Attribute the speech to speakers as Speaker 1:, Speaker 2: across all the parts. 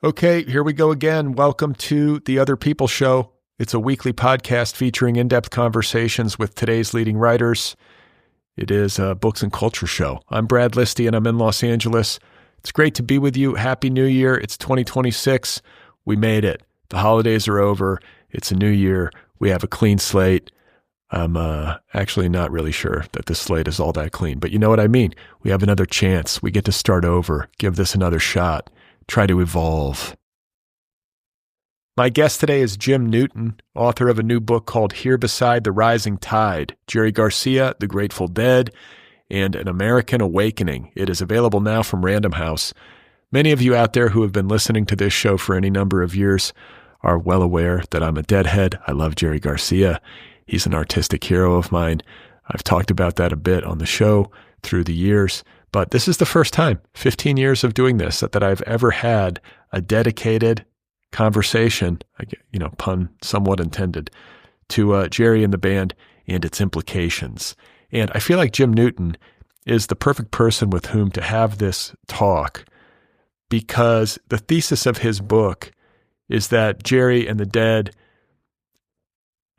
Speaker 1: Okay, here we go again. Welcome to the Otherppl Show. It's a weekly podcast featuring in-depth conversations with today's leading writers. It is a books and culture show. I'm Brad Listi, and I'm in Los Angeles. It's great to be with you. Happy New Year. It's 2026. We made it. The holidays are over. It's a new year. We have a clean slate. I'm actually not really sure that this slate is all that clean, but you know what I mean. We have another chance. We get to start over, give this another shot, try to evolve. My guest today is Jim Newton, author of a new book called Here Beside the Rising Tide, Jerry Garcia, The Grateful Dead, and An American Awakening. It is available now from Random House. Many of you out there who have been listening to this show for any number of years are well aware that I'm a Deadhead. I love Jerry Garcia. He's an artistic hero of mine. I've talked about that a bit on the show through the years, but this is the first time, 15 years of doing this, that I've ever had a dedicated conversation, pun somewhat intended, to Jerry and the band and its implications. And I feel like Jim Newton is the perfect person with whom to have this talk, because the thesis of his book is that Jerry and the Dead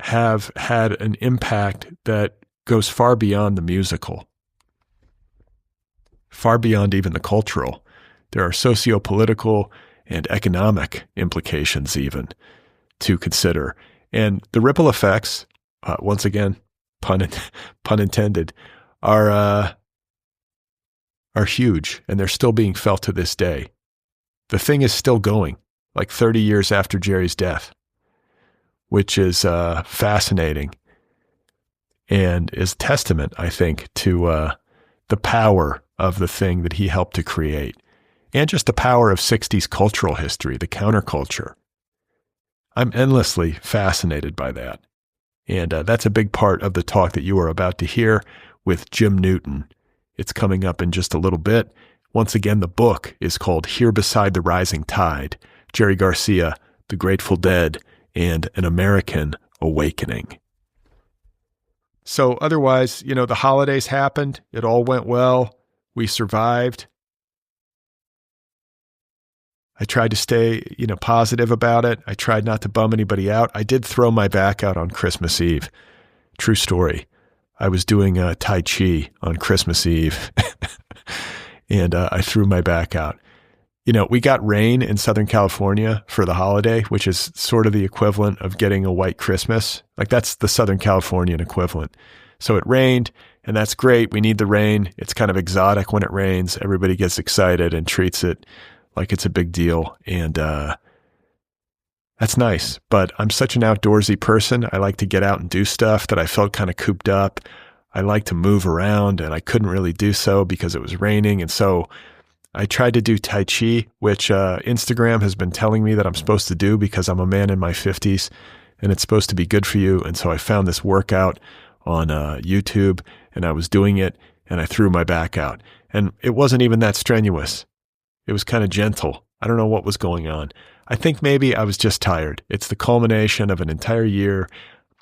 Speaker 1: have had an impact that goes far beyond the musical, far beyond even the cultural. There are socio-political and economic implications even to consider. And the ripple effects, once again, pun intended, are huge, and they're still being felt to this day. The thing is still going, like 30 years after Jerry's death, which is fascinating and is testament, I think, to the power of the thing that he helped to create, and just the power of 60s cultural history, the counterculture. I'm endlessly fascinated by that. And that's a big part of the talk that you are about to hear with Jim Newton. It's coming up in just a little bit. Once again, the book is called Here Beside the Rising Tide, Jerry Garcia, The Grateful Dead, and An American Awakening. So otherwise, the holidays happened. It all went well. We survived. I tried to stay, positive about it. I tried not to bum anybody out. I did throw my back out on Christmas Eve. True story. I was doing Tai Chi on Christmas Eve, and I threw my back out. We got rain in Southern California for the holiday, which is sort of the equivalent of getting a white Christmas. Like, that's the Southern Californian equivalent. So it rained, and that's great. We need the rain. It's kind of exotic when it rains. Everybody gets excited and treats it like it's a big deal. And that's nice. But I'm such an outdoorsy person. I like to get out and do stuff that I felt kind of cooped up. I like to move around, and I couldn't really do so because it was raining. And so I tried to do Tai Chi, which Instagram has been telling me that I'm supposed to do because I'm a man in my 50s and it's supposed to be good for you. And so I found this workout on YouTube, and I was doing it, and I threw my back out. And it wasn't even that strenuous. It was kind of gentle. I don't know what was going on. I think maybe I was just tired. It's the culmination of an entire year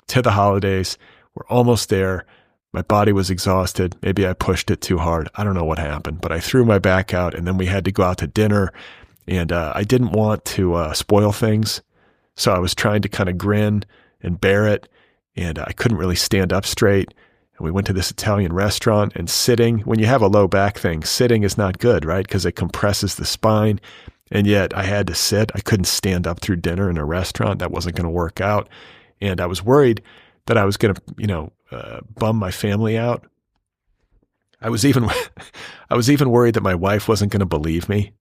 Speaker 1: to the holidays. We're almost there. My body was exhausted. Maybe I pushed it too hard. I don't know what happened, but I threw my back out, and then we had to go out to dinner, and I didn't want to spoil things, so I was trying to kind of grin and bear it, and I couldn't really stand up straight. And we went to this Italian restaurant, and sitting, when you have a low back thing, sitting is not good, right? Because it compresses the spine, and yet I had to sit. I couldn't stand up through dinner in a restaurant. That wasn't going to work out, and I was worried that I was going to, bum my family out. I was even worried that my wife wasn't going to believe me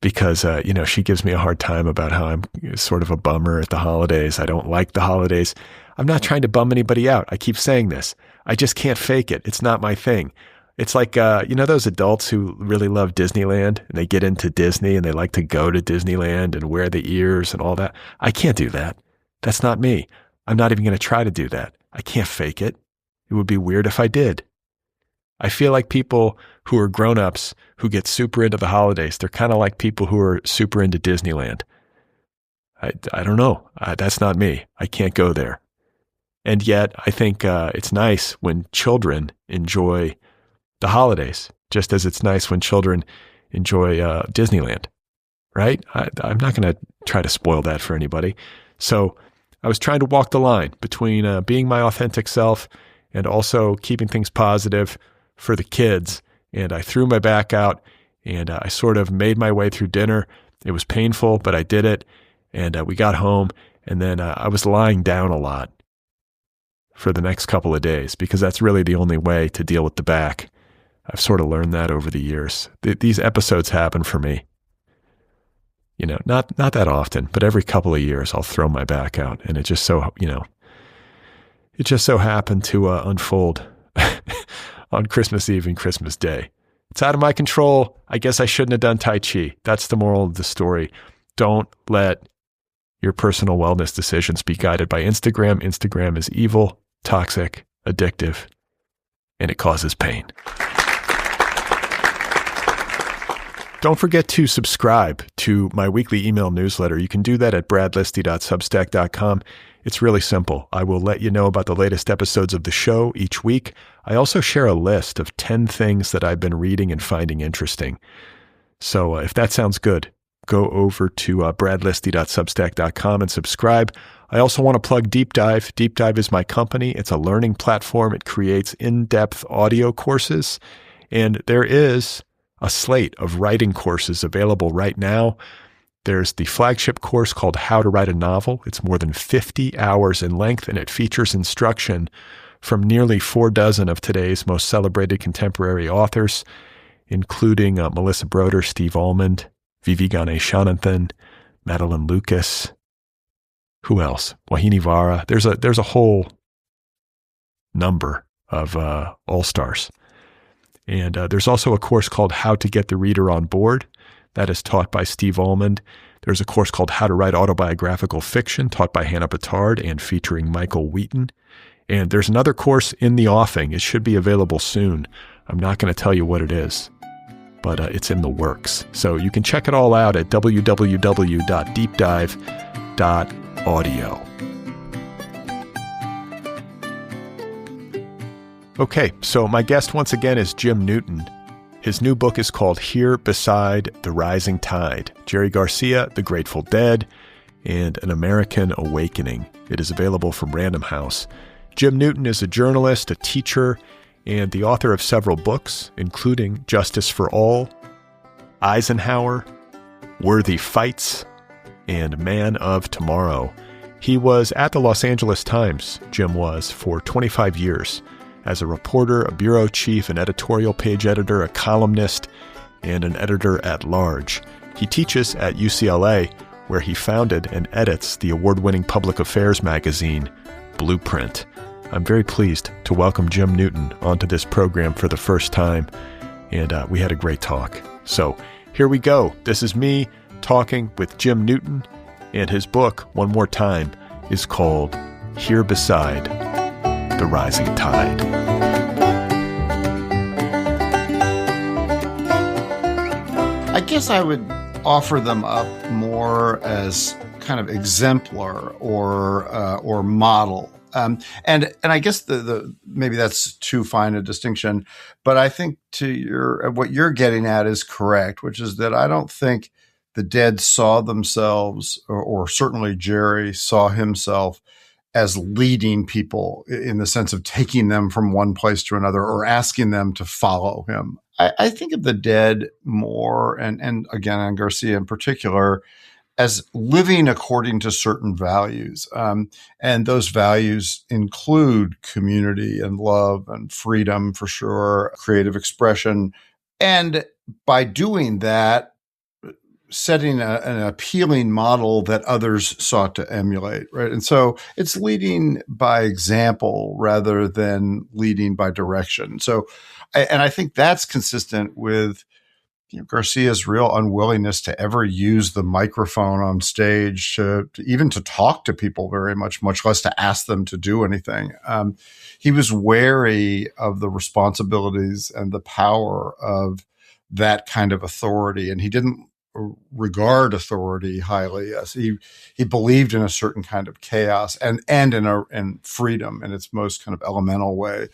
Speaker 1: because, she gives me a hard time about how I'm sort of a bummer at the holidays. I don't like the holidays. I'm not trying to bum anybody out. I keep saying this. I just can't fake it. It's not my thing. It's like, those adults who really love Disneyland and they get into Disney and they like to go to Disneyland and wear the ears and all that. I can't do that. That's not me. I'm not even going to try to do that. I can't fake it. It would be weird if I did. I feel like people who are grown-ups who get super into the holidays, they're kind of like people who are super into Disneyland. I don't know. That's not me. I can't go there. And yet I think it's nice when children enjoy the holidays just as it's nice when children enjoy Disneyland, right? I'm not going to try to spoil that for anybody. So I was trying to walk the line between being my authentic self and also keeping things positive for the kids. And I threw my back out, and I sort of made my way through dinner. It was painful, but I did it. And we got home, and then I was lying down a lot for the next couple of days because that's really the only way to deal with the back. I've sort of learned that over the years. These episodes happen for me. Not that often, but every couple of years I'll throw my back out, and it just so happened to unfold on Christmas Eve and Christmas Day. It's out of my control. I guess I shouldn't have done Tai Chi. That's the moral of the story. Don't let your personal wellness decisions be guided by Instagram. Instagram is evil, toxic, addictive, and it causes pain. Don't forget to subscribe to my weekly email newsletter. You can do that at bradlisti.substack.com. It's really simple. I will let you know about the latest episodes of the show each week. I also share a list of 10 things that I've been reading and finding interesting. So if that sounds good, go over to bradlisti.substack.com and subscribe. I also want to plug Deep Dive. Deep Dive is my company. It's a learning platform. It creates in-depth audio courses, and there is a slate of writing courses available right now. There's the flagship course called How to Write a Novel. It's more than 50 hours in length, and it features instruction from nearly 46 of today's most celebrated contemporary authors, including Melissa Broder, Steve Almond, Vivi Ganeshananthan, Madeline Lucas. Who else? Wahini Vara. There's a whole number of all-stars. And there's also a course called How to Get the Reader on Board. That is taught by Steve Almond. There's a course called How to Write Autobiographical Fiction, taught by Hannah Pittard and featuring Michael Wheaton. And there's another course in the offing. It should be available soon. I'm not going to tell you what it is, but it's in the works. So you can check it all out at www.deepdive.audio. Okay, so my guest once again is Jim Newton. His new book is called Here Beside the Rising Tide, Jerry Garcia, The Grateful Dead, and An American Awakening. It is available from Random House. Jim Newton is a journalist, a teacher, and the author of several books, including Justice for All, Eisenhower, Worthy Fights, and Man of Tomorrow. He was at the Los Angeles Times, Jim was, for 25 years. As a reporter, a bureau chief, an editorial page editor, a columnist, and an editor-at-large. He teaches at UCLA, where he founded and edits the award-winning public affairs magazine, Blueprint. I'm very pleased to welcome Jim Newton onto this program for the first time, and we had a great talk. So here we go. This is me talking with Jim Newton, and his book, one more time, is called Here Beside the Rising Tide.
Speaker 2: I guess I would offer them up more as kind of exemplar or model. And I guess the maybe that's too fine a distinction, but I think what you're getting at is correct, which is that I don't think the dead saw themselves, or certainly Jerry saw himself as leading people in the sense of taking them from one place to another or asking them to follow him. I think of the dead more, and again, on Garcia in particular, as living according to certain values. And those values include community and love and freedom, for sure, creative expression. And by doing that, setting an appealing model that others sought to emulate, right? And so it's leading by example rather than leading by direction. So, and I think that's consistent with Garcia's real unwillingness to ever use the microphone on stage to even to talk to people very much less to ask them to do anything. He was wary of the responsibilities and the power of that kind of authority, and he didn't regard authority highly. As he believed in a certain kind of chaos and in freedom in its most kind of elemental way.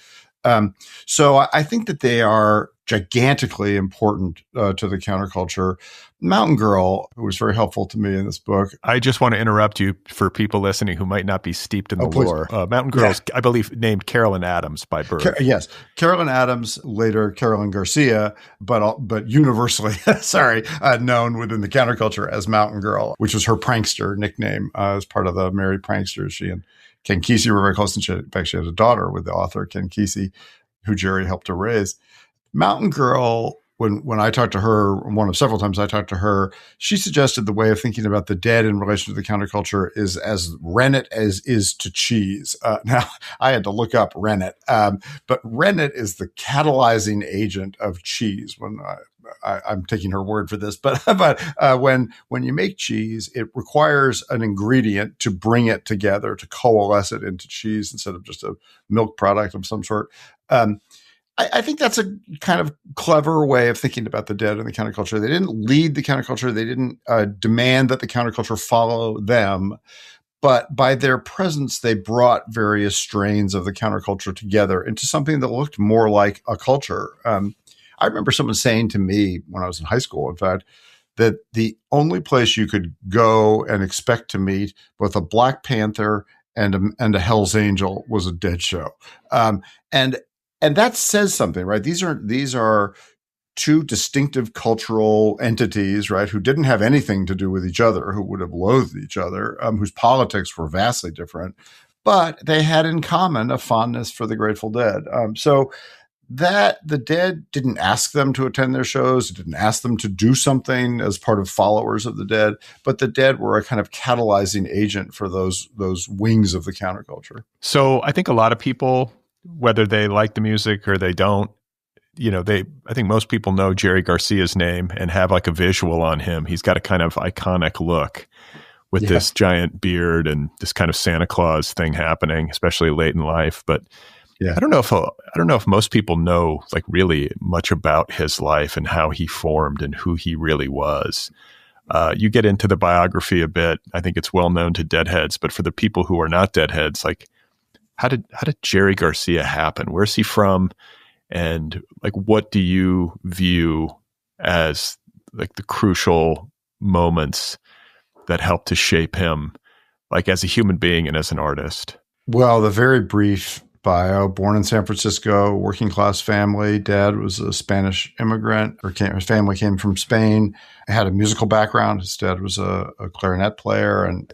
Speaker 2: So I think that they are gigantically important to the counterculture. Mountain Girl, who was very helpful to me in this book.
Speaker 1: I just want to interrupt you for people listening who might not be steeped in the
Speaker 2: please.
Speaker 1: lore. Mountain Girl's, I believe, named Carolyn Adams by birth.
Speaker 2: Yes, Carolyn Adams, later Carolyn Garcia, but universally, known within the counterculture as Mountain Girl, which was her prankster nickname as part of the Merry Pranksters. She and Ken Kesey were very close, and in fact, she had a daughter with the author Ken Kesey, who Jerry helped to raise. Mountain Girl, when I talked to her, one of several times I talked to her, she suggested the way of thinking about the dead in relation to the counterculture is as rennet as is to cheese. Now, I had to look up rennet, but rennet is the catalyzing agent of cheese. When I'm taking her word for this, but when you make cheese, it requires an ingredient to bring it together, to coalesce it into cheese instead of just a milk product of some sort. I think that's a kind of clever way of thinking about the dead and the counterculture. They didn't lead the counterculture. They didn't demand that the counterculture follow them. But by their presence, they brought various strains of the counterculture together into something that looked more like a culture. I remember someone saying to me when I was in high school, in fact, that the only place you could go and expect to meet both a Black Panther and a Hell's Angel was a Dead show. And that says something, right? These are two distinctive cultural entities, right, who didn't have anything to do with each other, who would have loathed each other, whose politics were vastly different, but they had in common a fondness for the Grateful Dead. So that the Dead didn't ask them to attend their shows, it didn't ask them to do something as part of followers of the Dead, but the Dead were a kind of catalyzing agent for those wings of the counterculture.
Speaker 1: So I think a lot of people, whether they like the music or they don't, I think most people know Jerry Garcia's name and have like a visual on him. He's got a kind of iconic look with this giant beard and this kind of Santa Claus thing happening, especially late in life. But I don't know if most people know like really much about his life and how he formed and who he really was. You get into the biography a bit. I think it's well known to Deadheads, but for the people who are not Deadheads, like, how did Jerry Garcia happen? Where's he from? And like, what do you view as like the crucial moments that helped to shape him, like as a human being and as an artist?
Speaker 2: Well, the very brief bio: born in San Francisco, working class family. Dad was a Spanish immigrant, his family came from Spain. Had a musical background. His dad was a clarinet player, and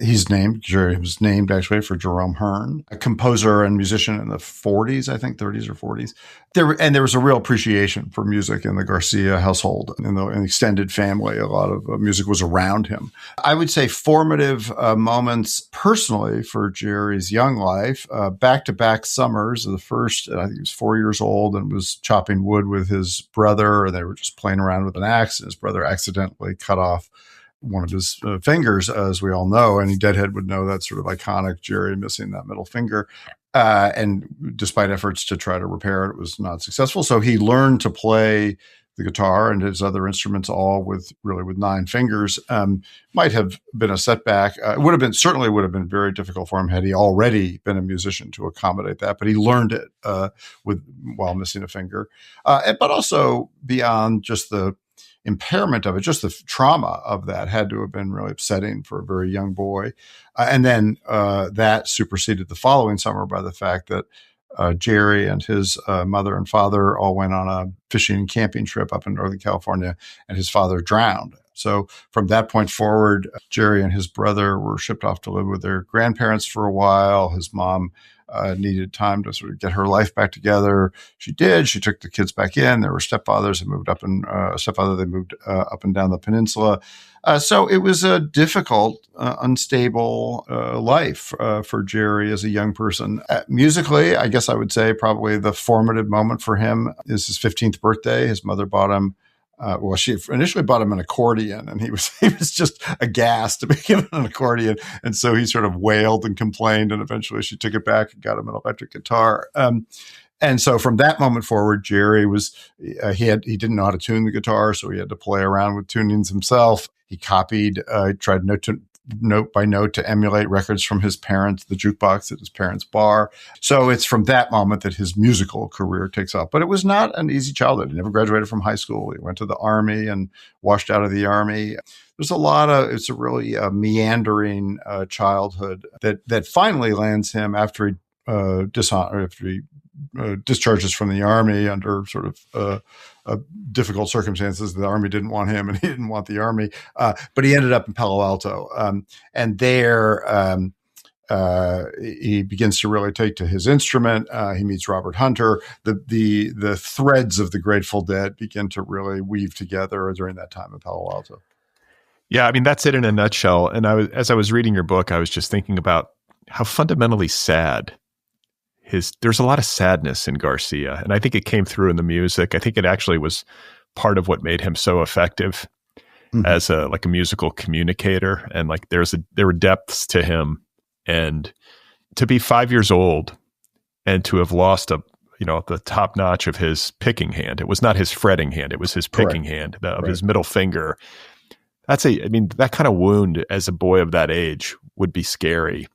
Speaker 2: Jerry was named actually for Jerome Hearn, a composer and musician in the 40s, I think 30s or 40s. There was a real appreciation for music in the Garcia household. In the extended family, a lot of music was around him. I would say formative moments personally for Jerry's young life, back-to-back summers. The first, I think he was 4 years old and was chopping wood with his brother, and they were just playing around with an axe, and his brother accidentally cut off one of his fingers, as we all know. Any Deadhead would know that sort of iconic Jerry missing that middle finger. And despite efforts to try to repair it, it was not successful. So he learned to play the guitar and his other instruments all with 9 fingers. Might have been a setback. It certainly would have been very difficult for him had he already been a musician to accommodate that. But he learned it while missing a finger. But also beyond just the impairment of it, just the trauma of that had to have been really upsetting for a very young boy. And then that superseded the following summer by the fact that Jerry and his mother and father all went on a fishing and camping trip up in Northern California, and his father drowned. So from that point forward, Jerry and his brother were shipped off to live with their grandparents for a while. His mom needed time to sort of get her life back together. She did. She took the kids back in. There were stepfathers who moved up and they moved up and down the peninsula. So it was a difficult, unstable life for Jerry as a young person. Musically, I guess I would say probably the formative moment for him is his 15th birthday. His mother bought him she initially bought him an accordion, and he was just aghast to be given an accordion. And so he sort of wailed and complained, and eventually she took it back and got him an electric guitar. And so from that moment forward, Jerry he didn't know how to tune the guitar, so he had to play around with tunings himself. He copied, tried note by note to emulate records from his parents, the jukebox at his parents' bar. So it's from that moment that his musical career takes off. But it was not an easy childhood. He never graduated from high school. He went to the Army and washed out of the Army. It's a really meandering childhood that finally lands him after he discharges from the Army under sort of difficult circumstances. The Army didn't want him, and he didn't want the Army. But he ended up in Palo Alto, and there he begins to really take to his instrument. He meets Robert Hunter. The threads of the Grateful Dead begin to really weave together during that time in Palo Alto.
Speaker 1: Yeah, I mean, that's it in a nutshell. And as I was reading your book, I was just thinking about how fundamentally sad there's a lot of sadness in Garcia. And I think it came through in the music. I think it actually was part of what made him so effective as a musical communicator. And like there were depths to him. And to be 5 years old and to have lost the top notch of his picking hand. It was not his fretting hand. It was his picking hand of his middle finger. That kind of wound as a boy of that age would be scary.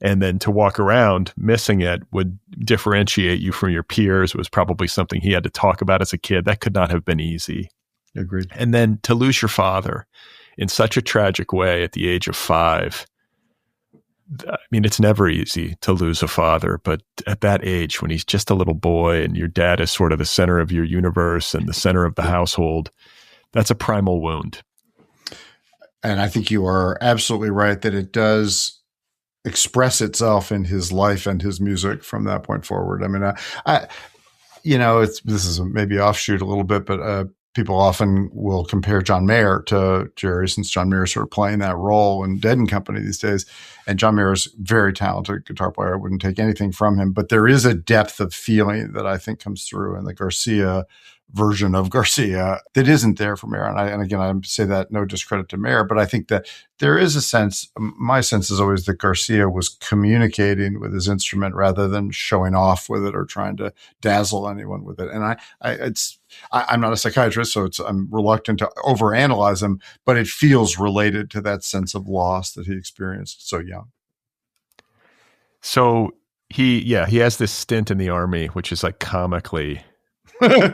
Speaker 1: And then to walk around missing it would differentiate you from your peers. It was probably something he had to talk about as a kid. That could not have been easy.
Speaker 2: Agreed.
Speaker 1: And then to lose your father in such a tragic way at the age of 5. I mean, it's never easy to lose a father, but at that age, when he's just a little boy and your dad is sort of the center of your universe and the center of the household, that's a primal wound.
Speaker 2: And I think you are absolutely right that it does express itself in his life and his music from that point forward. I mean, this is maybe offshoot a little bit, but people often will compare John Mayer to Jerry, since John Mayer is sort of playing that role in Dead & Company these days. And John Mayer is a very talented guitar player. I wouldn't take anything from him, but there is a depth of feeling that I think comes through in the Garcia version of Garcia that isn't there for Mayer. And again, I say that no discredit to Mayer, but I think that there is a sense, my sense is always that Garcia was communicating with his instrument rather than showing off with it or trying to dazzle anyone with it. And I'm not a psychiatrist, so I'm reluctant to overanalyze him, but it feels related to that sense of loss that he experienced so young.
Speaker 1: So he has this stint in the Army, which is like comically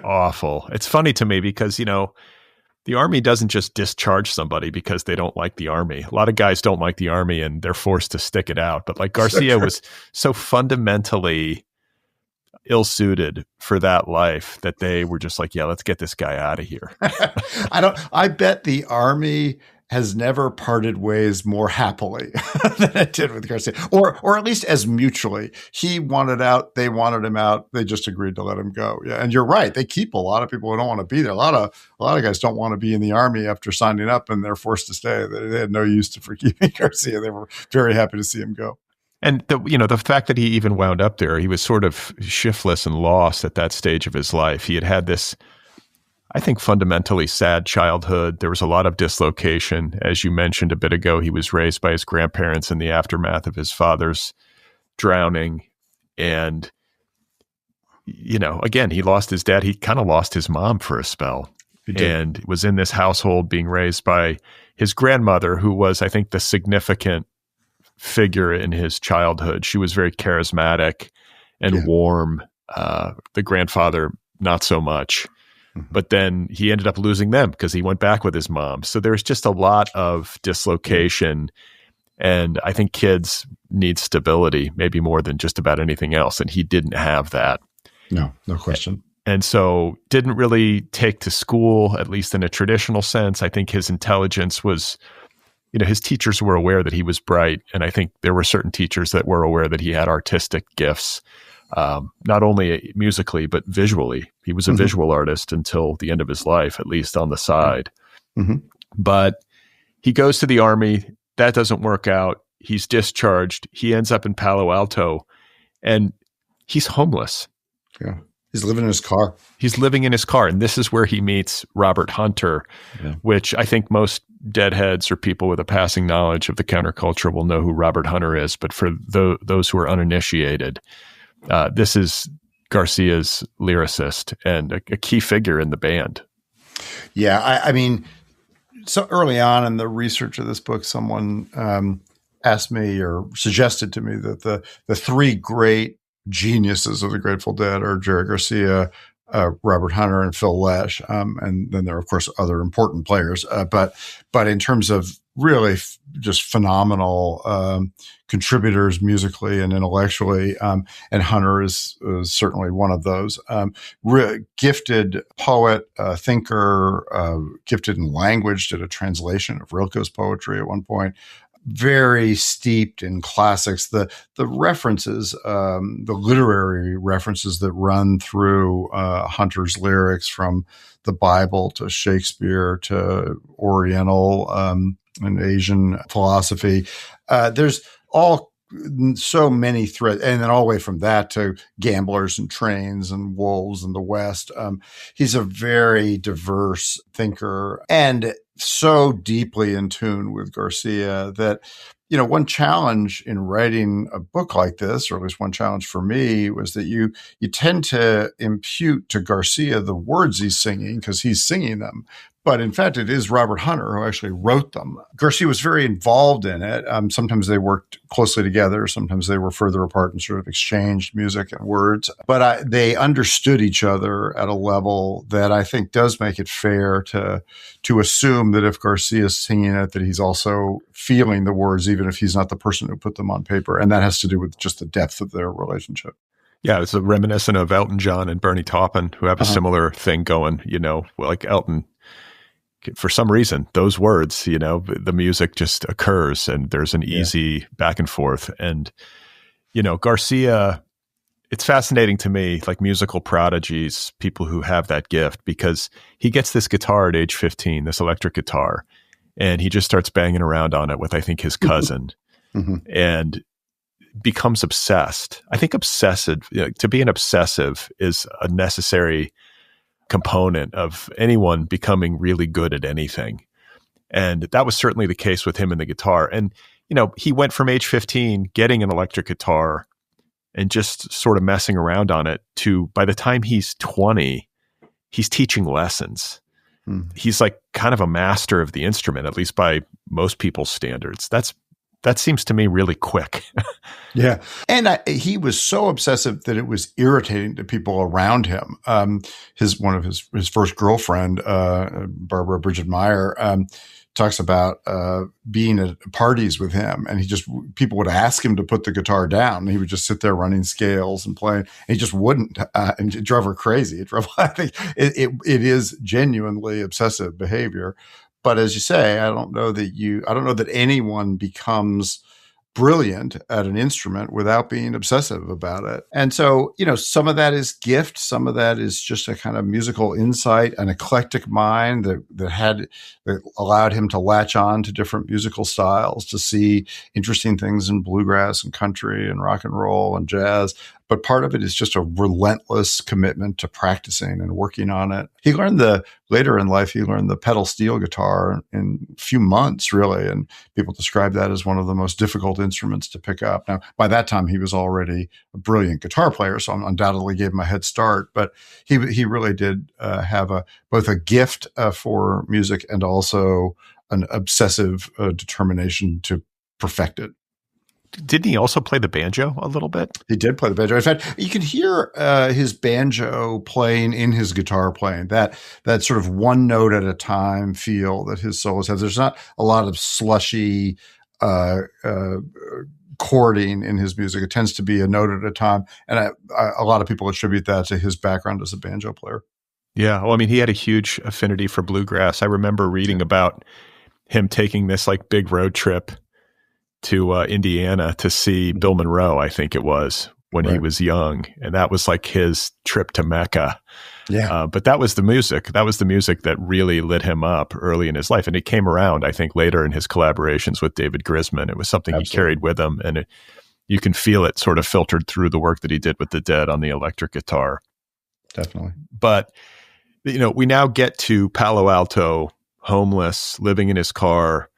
Speaker 1: awful. It's funny to me because, the Army doesn't just discharge somebody because they don't like the Army. A lot of guys don't like the Army and they're forced to stick it out. But like Garcia was so fundamentally ill-suited for that life that they were just like, yeah, let's get this guy out of here.
Speaker 2: I bet the Army has never parted ways more happily than it did with Garcia, or at least as mutually. He wanted out, they wanted him out. They just agreed to let him go. Yeah, and you're right. They keep a lot of people who don't want to be there. A lot of guys don't want to be in the Army after signing up, and they're forced to stay. They had no use for keeping Garcia. They were very happy to see him go.
Speaker 1: And the fact that he even wound up there, he was sort of shiftless and lost at that stage of his life. He had this, I think, fundamentally sad childhood. There was a lot of dislocation. As you mentioned a bit ago, he was raised by his grandparents in the aftermath of his father's drowning. And, again, he lost his dad. He kind of lost his mom for a spell and was in this household being raised by his grandmother, who was, I think, the significant figure in his childhood. She was very charismatic and warm. The grandfather, not so much. But then he ended up losing them because he went back with his mom. So there's just a lot of dislocation. And I think kids need stability, maybe more than just about anything else. And he didn't have that.
Speaker 2: No question.
Speaker 1: And so didn't really take to school, at least in a traditional sense. I think his intelligence was, his teachers were aware that he was bright. And I think there were certain teachers that were aware that he had artistic gifts. Not only musically, but visually. He was a visual artist until the end of his life, at least on the side. But he goes to the Army. That doesn't work out. He's discharged. He ends up in Palo Alto and he's homeless.
Speaker 2: Yeah. He's living in his car.
Speaker 1: He's living in his car. And this is where he meets Robert Hunter, which I think most deadheads or people with a passing knowledge of the counterculture will know who Robert Hunter is. But for those who are uninitiated, this is Garcia's lyricist and a key figure in the band.
Speaker 2: Yeah, I mean, So early on in the research of this book, someone asked me or suggested to me that the three great geniuses of the Grateful Dead are Jerry Garcia, Robert Hunter, and Phil Lesh. And then there are, of course, other important players. But in terms of really just phenomenal contributors musically and intellectually, and Hunter is certainly one of those. Gifted poet, thinker, gifted in language, did a translation of Rilke's poetry at one point. Very steeped in classics. The references, the literary references that run through Hunter's lyrics, from the Bible to Shakespeare to Oriental and Asian philosophy. There's all so many threads, and then all the way from that to gamblers and trains and wolves in the West. He's a very diverse thinker and so deeply in tune with Garcia that, one challenge in writing a book like this, or at least one challenge for me, was that you tend to impute to Garcia the words he's singing because he's singing them. But in fact, it is Robert Hunter who actually wrote them. Garcia was very involved in it. Sometimes they worked closely together. Sometimes they were further apart and sort of exchanged music and words. But they understood each other at a level that I think does make it fair to assume that if Garcia is singing it, that he's also feeling the words, even if he's not the person who put them on paper. And that has to do with just the depth of their relationship.
Speaker 1: Yeah, it's reminiscent of Elton John and Bernie Taupin, who have a similar thing going, like Elton. For some reason, those words, the music just occurs and there's an easy back and forth. And, Garcia, it's fascinating to me, like musical prodigies, people who have that gift, because he gets this guitar at age 15, this electric guitar, and he just starts banging around on it with, I think, his cousin and becomes obsessed. I think to be an obsessive is a necessary component of anyone becoming really good at anything. And that was certainly the case with him and the guitar. And, he went from age 15, getting an electric guitar and just sort of messing around on it, to by the time he's 20, he's teaching lessons. He's like kind of a master of the instrument, at least by most people's standards. That seems to me really quick.
Speaker 2: Yeah. And he was so obsessive that it was irritating to people around him. One of his first girlfriend, Barbara Bridget Meyer, talks about being at parties with him, and people would ask him to put the guitar down, and he would just sit there running scales and playing, and he just wouldn't, and it drove her crazy. I think it is genuinely obsessive behavior. But as you say, I don't know that anyone becomes brilliant at an instrument without being obsessive about it. And so, some of that is gift. Some of that is just a kind of musical insight, an eclectic mind that allowed him to latch on to different musical styles, to see interesting things in bluegrass and country and rock and roll and jazz. But part of it is just a relentless commitment to practicing and working on it. Later in life, he learned the pedal steel guitar in a few months, really. And people describe that as one of the most difficult instruments to pick up. Now, by that time, he was already a brilliant guitar player, so undoubtedly gave him a head start. But he really did have both a gift for music and also an obsessive determination to perfect it.
Speaker 1: Didn't he also play the banjo a little bit?
Speaker 2: He did play the banjo. In fact, you can hear his banjo playing in his guitar playing, that sort of one note at a time feel that his solos have. There's not a lot of slushy chording in his music. It tends to be a note at a time. And a lot of people attribute that to his background as a banjo player.
Speaker 1: Yeah. Well, I mean, he had a huge affinity for bluegrass. I remember reading about him taking this like big road trip to Indiana to see Bill Monroe, I think it was, when he was young. And that was like his trip to Mecca. Yeah. But that was the music. That was the music that really lit him up early in his life. And it came around, I think, later in his collaborations with David Grisman. It was something he carried with him. And you can feel it sort of filtered through the work that he did with the Dead on the electric guitar.
Speaker 2: Definitely.
Speaker 1: But, we now get to Palo Alto, homeless, living in his car,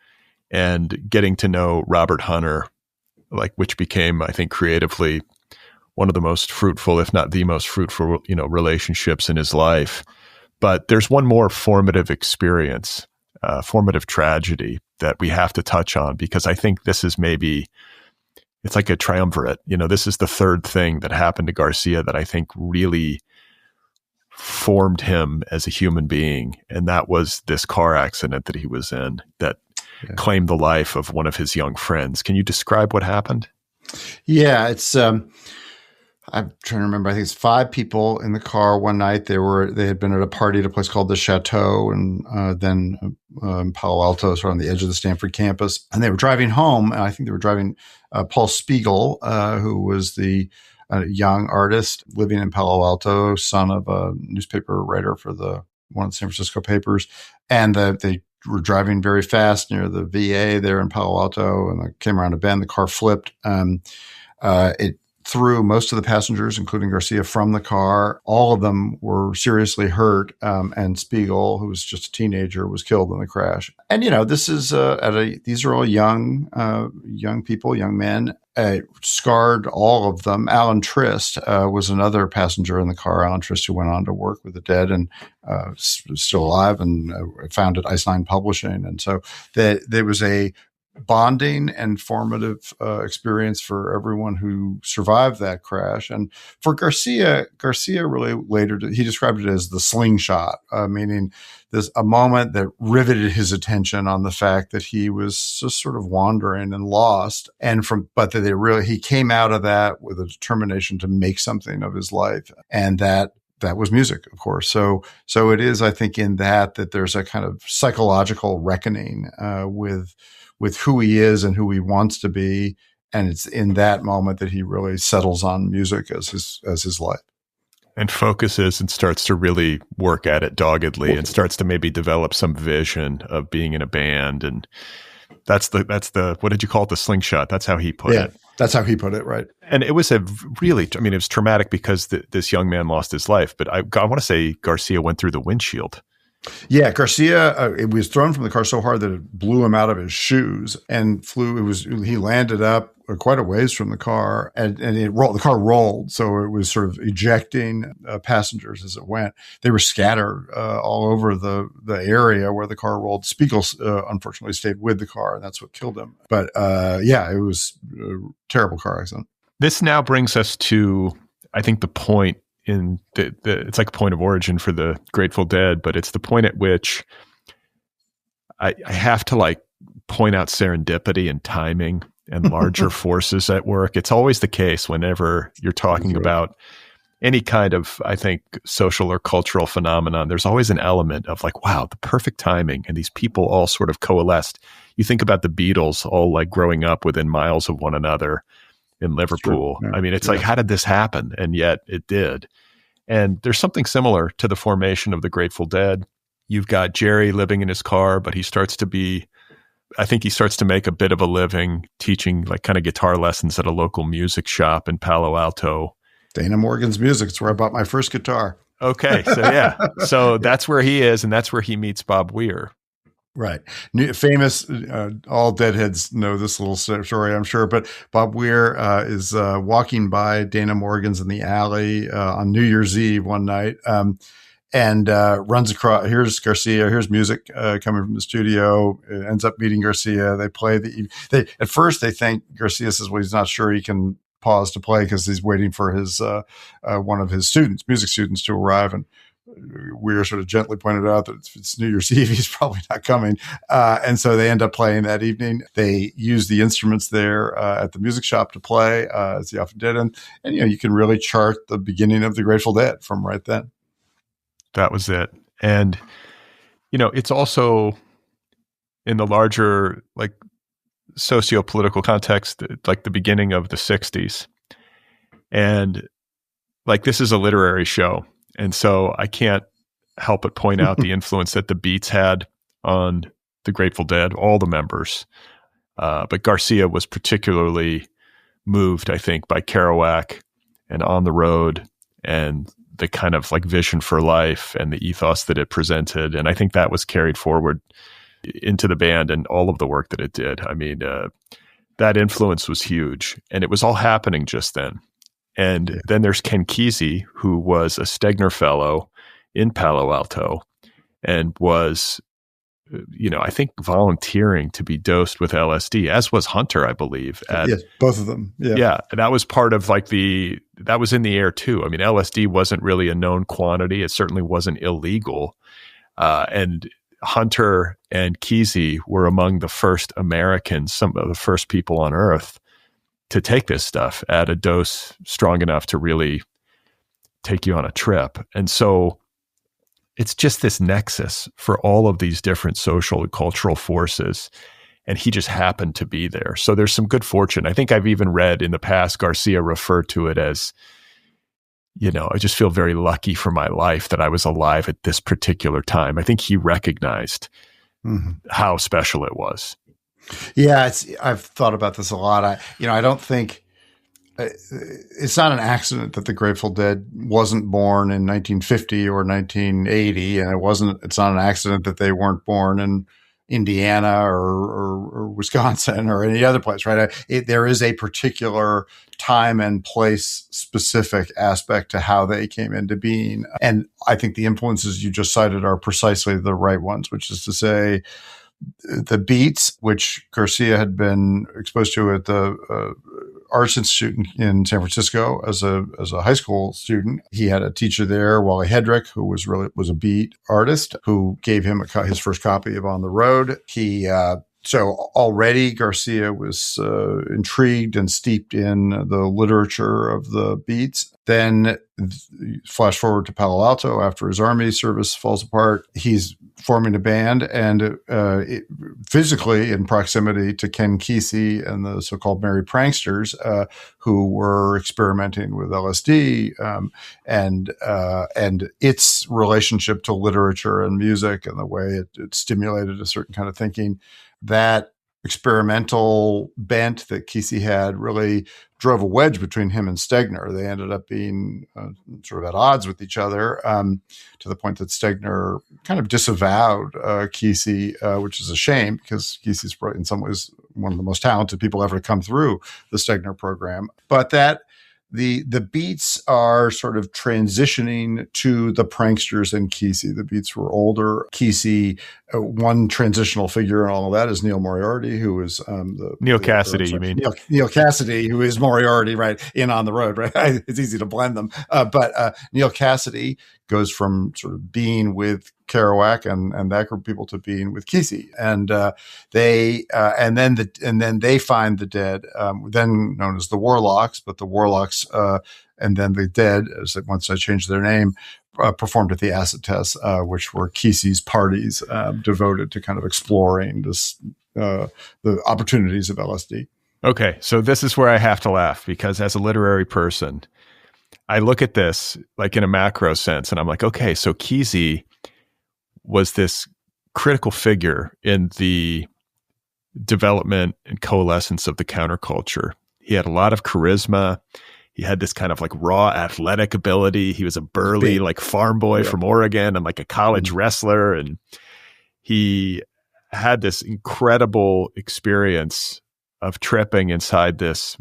Speaker 1: and getting to know Robert Hunter, which became, I think, creatively one of the most fruitful, if not the most fruitful, relationships in his life. But there's one more formative experience formative tragedy that we have to touch on, because I think this is it's like a triumvirate. This is the third thing that happened to Garcia that I think really formed him as a human being. And that was this car accident that he was in that claimed the life of one of his young friends. Can you describe what happened?
Speaker 2: Yeah, it's I'm trying to remember. I think it's 5 people in the car one night. They had been at a party at a place called the Chateau, and then in Palo Alto, sort of on the edge of the Stanford campus. And they were driving home, and I think they were driving Paul Spiegel, who was the young artist living in Palo Alto, son of a newspaper writer for one of the San Francisco papers, and they were driving very fast near the VA there in Palo Alto, and they came around a bend. The car flipped. It threw most of the passengers, including Garcia, from the car. All of them were seriously hurt, and Spiegel, who was just a teenager, was killed in the crash. And this is these are all young people, young men. Scarred all of them. Alan Trist was another passenger in the car. Alan Trist, who went on to work with the dead and was still alive, and founded Eisenhower Publishing. And so there was a bonding and formative experience for everyone who survived that crash. And for Garcia really later, he described it as the slingshot, meaning a moment that riveted his attention on the fact that he was just sort of wandering and lost. But that he came out of that with a determination to make something of his life. And that was music, of course. So it is, I think, in that there's a kind of psychological reckoning with who he is and who he wants to be. And it's in that moment that he really settles on music as his life.
Speaker 1: And focuses and starts to really work at it doggedly and starts to maybe develop some vision of being in a band. And that's the what did you call it? The slingshot. That's how he put it.
Speaker 2: That's how he put it, right. And
Speaker 1: it was it was traumatic because this young man lost his life. But I want to say Garcia went through the windshield.
Speaker 2: Yeah, Garcia, it was thrown from the car so hard that it blew him out of his shoes and flew. He landed up quite a ways from the car, and it rolled. The car rolled, so it was sort of ejecting passengers as it went. They were scattered all over the area where the car rolled. Spiegel, unfortunately, stayed with the car, and that's what killed him. But it was a terrible car accident.
Speaker 1: This now brings us to, I think, the point in it's like a point of origin for the Grateful Dead, but it's the point at which I have to point out serendipity and timing and larger forces at work. It's always the case whenever you're talking about any kind of, I think, social or cultural phenomenon. There's always an element of wow, the perfect timing, and these people all sort of coalesced. You think about the Beatles all growing up within miles of one another in Liverpool. Yeah, it's how did this happen? And yet it did. And there's something similar to the formation of the Grateful Dead. You've got Jerry living in his car, but he starts to make a bit of a living teaching kind of guitar lessons at a local music shop in Palo Alto.
Speaker 2: Dana Morgan's Music. It's where I bought my first guitar.
Speaker 1: Okay. So yeah. So that's where he is. And that's where he meets Bob Weir.
Speaker 2: Right. Famous, all Deadheads know this little story, I'm sure, but Bob Weir is walking by Dana Morgan's in the alley on New Year's Eve one night and runs across, here's Garcia, here's music coming from the studio, ends up meeting Garcia. They play at first they think Garcia says, well, he's not sure he can pause to play because he's waiting for his one of his music students to arrive, and Weir sort of gently pointed out that if it's New Year's Eve, he's probably not coming. And so they end up playing that evening. They use the instruments there at the music shop to play, as he often did. And you can really chart the beginning of the Grateful Dead from right then.
Speaker 1: That was it. And, it's also in the larger, socio-political context, the beginning of the 60s. And, this is a literary show. And so I can't help but point out the influence that the Beats had on the Grateful Dead, all the members. But Garcia was particularly moved, I think, by Kerouac and On the Road and the kind of vision for life and the ethos that it presented. And I think that was carried forward into the band and all of the work that it did. That influence was huge, and it was all happening just then. And then there's Ken Kesey, who was a Stegner Fellow in Palo Alto and was I think volunteering to be dosed with LSD, as was Hunter, I believe.
Speaker 2: Yes, both of them. Yeah.
Speaker 1: Yeah. That was part of that was in the air too. I mean, LSD wasn't really a known quantity. It certainly wasn't illegal. And Hunter and Kesey were among the first Americans, some of the first people on Earth to take this stuff at a dose strong enough to really take you on a trip. And so it's just this nexus for all of these different social and cultural forces. And he just happened to be there. So there's some good fortune. I think I've even read in the past, Garcia referred to it as, I just feel very lucky for my life that I was alive at this particular time. I think he recognized how special it was.
Speaker 2: Yeah, I've thought about this a lot. I don't think it's not an accident that the Grateful Dead wasn't born in 1950 or 1980, and it's not an accident that they weren't born in Indiana or Wisconsin or any other place, right? There is a particular time and place specific aspect to how they came into being. And I think the influences you just cited are precisely the right ones, which is to say the beats, which Garcia had been exposed to at the Arts Institute in San Francisco as a high school student. He had a teacher there, Wally Hedrick, who was a beat artist, who gave him his first copy of On the Road. So already Garcia was intrigued and steeped in the literature of the beats. Then flash forward to Palo Alto after his army service falls apart. He's forming a band and physically in proximity to Ken Kesey and the so-called Merry Pranksters who were experimenting with LSD and its relationship to literature and music and the way it stimulated a certain kind of thinking. That experimental bent that Kesey had really drove a wedge between him and Stegner. They ended up being sort of at odds with each other to the point that Stegner kind of disavowed Kesey, which is a shame because Kesey's in some ways one of the most talented people ever to come through the Stegner program. But that the beats are sort of transitioning to the Pranksters and Kesey. The beats were older. Kesey, one transitional figure in all of that is Neil Moriarty, who is
Speaker 1: Neil Cassidy. You mean
Speaker 2: Neil Cassidy, who is Moriarty, right? In On the Road, right? It's easy to blend them, but Neil Cassidy goes from sort of being with Kerouac and that group of people to being with Kesey, and then they find the Dead, then known as the Warlocks, but the Warlocks and then the Dead, once I changed their name, performed at the acid tests, which were Kesey's parties devoted to kind of exploring the opportunities of LSD.
Speaker 1: Okay, so this is where I have to laugh because as a literary person, I look at this like in a macro sense, and I'm like, okay, so Kesey was this critical figure in the development and coalescence of the counterculture. He had a lot of charisma. He had this kind of like raw athletic ability. He was a burly like farm boy from Oregon and like a college wrestler. And he had this incredible experience of tripping inside this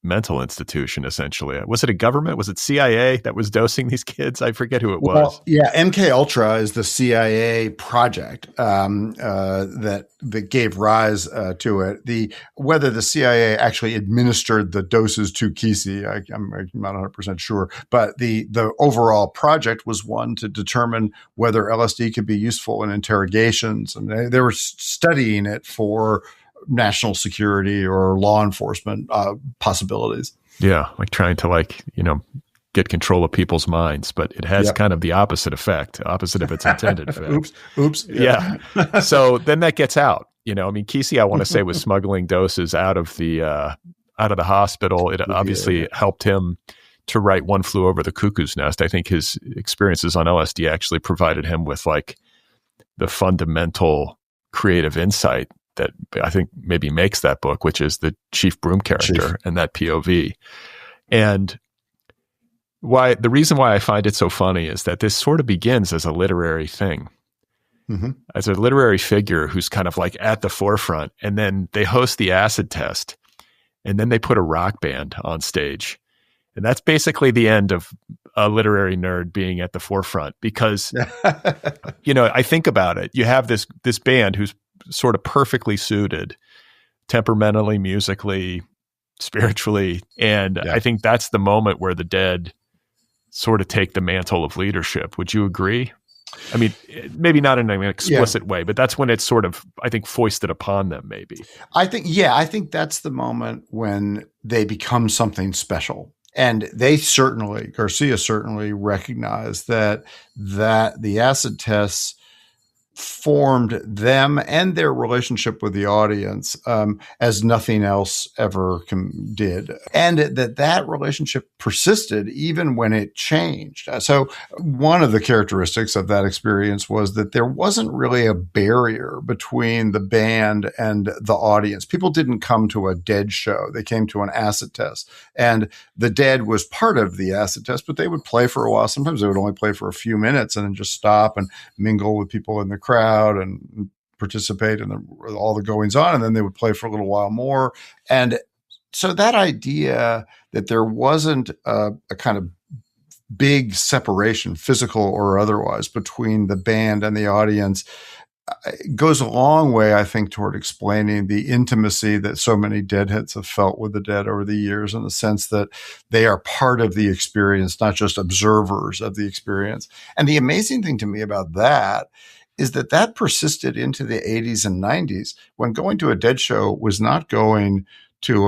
Speaker 1: mental institution, essentially. Was it a government? Was it CIA that was dosing these kids? I forget who it was.
Speaker 2: Yeah, MK Ultra is the CIA project that gave rise to it. Whether the CIA actually administered the doses to Kesey, I'm not 100% sure, but the overall project was one to determine whether LSD could be useful in interrogations, and they were studying it for national security or law enforcement possibilities.
Speaker 1: Yeah, like trying to get control of people's minds, but it has kind of the opposite effect, opposite of its intended effect.
Speaker 2: Oops.
Speaker 1: Yeah. So then that gets out. Kesey, I want to say, was smuggling doses out of the hospital. It obviously helped him to write One Flew Over the Cuckoo's Nest. I think his experiences on LSD actually provided him with like the fundamental creative insight that I think maybe makes that book, which is the Chief Broom character and that POV. And the reason why I find it so funny is that this sort of begins as a literary thing, as a literary figure who's kind of like at the forefront, and then they host the acid test, and then they put a rock band on stage. And that's basically the end of a literary nerd being at the forefront because, I think about it. You have this band who's sort of perfectly suited temperamentally, musically, spiritually. And I think that's the moment where the Dead sort of take the mantle of leadership. Would you agree? I mean, maybe not in an explicit way, but that's when it's sort of, I think, foisted upon them, maybe.
Speaker 2: I think that's the moment when they become something special. And Garcia certainly recognized that the acid tests formed them and their relationship with the audience as nothing else ever did. And that relationship persisted even when it changed. So one of the characteristics of that experience was that there wasn't really a barrier between the band and the audience. People didn't come to a Dead show. They came to an acid test. And the Dead was part of the acid test, but they would play for a while. Sometimes they would only play for a few minutes and then just stop and mingle with people in the crowd and participate in all the goings on. And then they would play for a little while more. And so that idea that there wasn't a kind of big separation, physical or otherwise, between the band and the audience goes a long way, I think, toward explaining the intimacy that so many Deadheads have felt with the Dead over the years, in the sense that they are part of the experience, not just observers of the experience. And the amazing thing to me about that is that persisted into the 80s and 90s, when going to a Dead show was not going to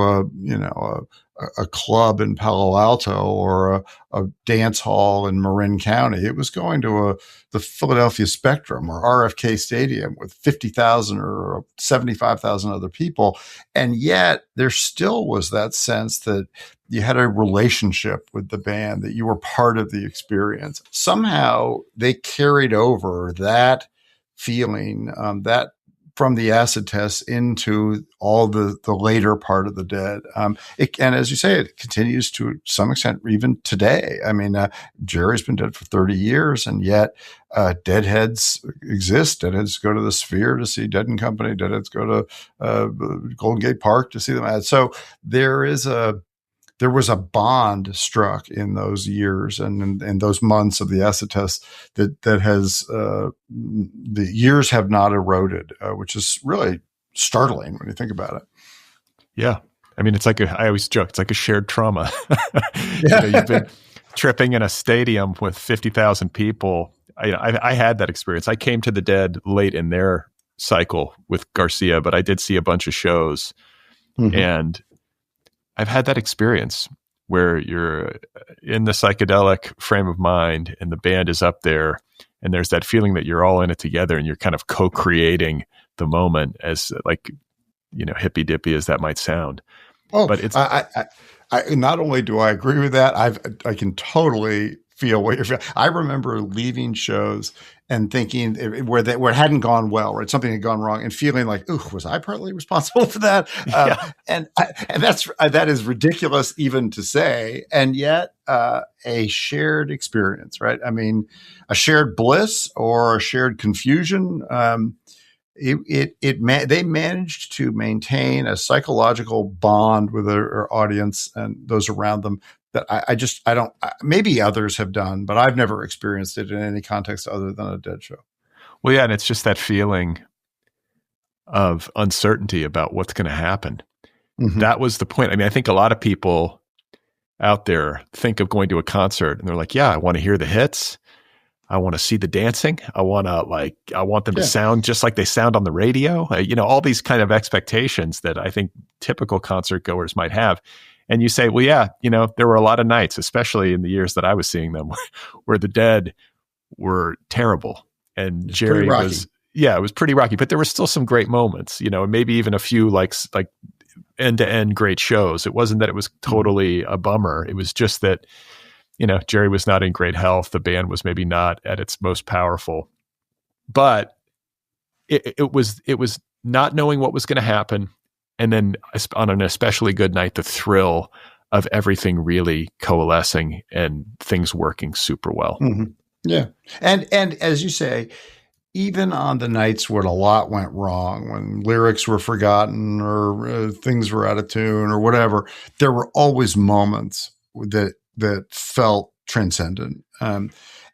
Speaker 2: a club in Palo Alto or a dance hall in Marin County. It was going to the Philadelphia Spectrum or RFK Stadium with 50,000 or 75,000 other people. And yet there still was that sense that you had a relationship with the band, that you were part of the experience. Somehow they carried over that feeling, that from the acid tests into all the later part of the Dead. And as you say, it continues to some extent even today. I mean, Jerry's been dead for 30 years, and yet Deadheads exist. Deadheads go to the Sphere to see Dead and Company. Deadheads go to Golden Gate Park to see them. So there was a bond struck in those years and in those months of the acid test that has the years have not eroded, which is really startling when you think about it.
Speaker 1: Yeah. I mean, I always joke, it's like a shared trauma. You've been tripping in a stadium with 50,000 people. I had that experience. I came to the Dead late in their cycle with Garcia, but I did see a bunch of shows. Mm-hmm. And I've had that experience where you're in the psychedelic frame of mind and the band is up there and there's that feeling that you're all in it together and you're kind of co-creating the moment, as hippy dippy as that might sound.
Speaker 2: Oh, but it's I not only do I agree with that, I can totally feel what you're feeling. I remember leaving shows and thinking where it hadn't gone well, right? Something had gone wrong, and feeling like, "Ooh, was I partly responsible for that?" And that is ridiculous even to say, and yet a shared experience, right? I mean, a shared bliss or a shared confusion. They managed to maintain a psychological bond with their audience and those around them that I don't, maybe others have done, but I've never experienced it in any context other than a Dead show.
Speaker 1: Well, yeah. And it's just that feeling of uncertainty about what's going to happen. Mm-hmm. That was the point. I mean, I think a lot of people out there think of going to a concert and they're like, yeah, I want to hear the hits. I want to see the dancing. I want them to sound just like they sound on the radio. All these kind of expectations that I think typical concert goers might have. And you say, well, yeah, there were a lot of nights, especially in the years that I was seeing them, where the Dead were terrible. And Jerry was, it was pretty rocky, but there were still some great moments, and maybe even a few like end to end great shows. It wasn't that it was totally a bummer. It was just that, Jerry was not in great health. The band was maybe not at its most powerful, but it was not knowing what was going to happen. And then on an especially good night, the thrill of everything really coalescing and things working super well.
Speaker 2: Mm-hmm. Yeah. And as you say, even on the nights when a lot went wrong, when lyrics were forgotten or things were out of tune or whatever, there were always moments that felt transcendent. And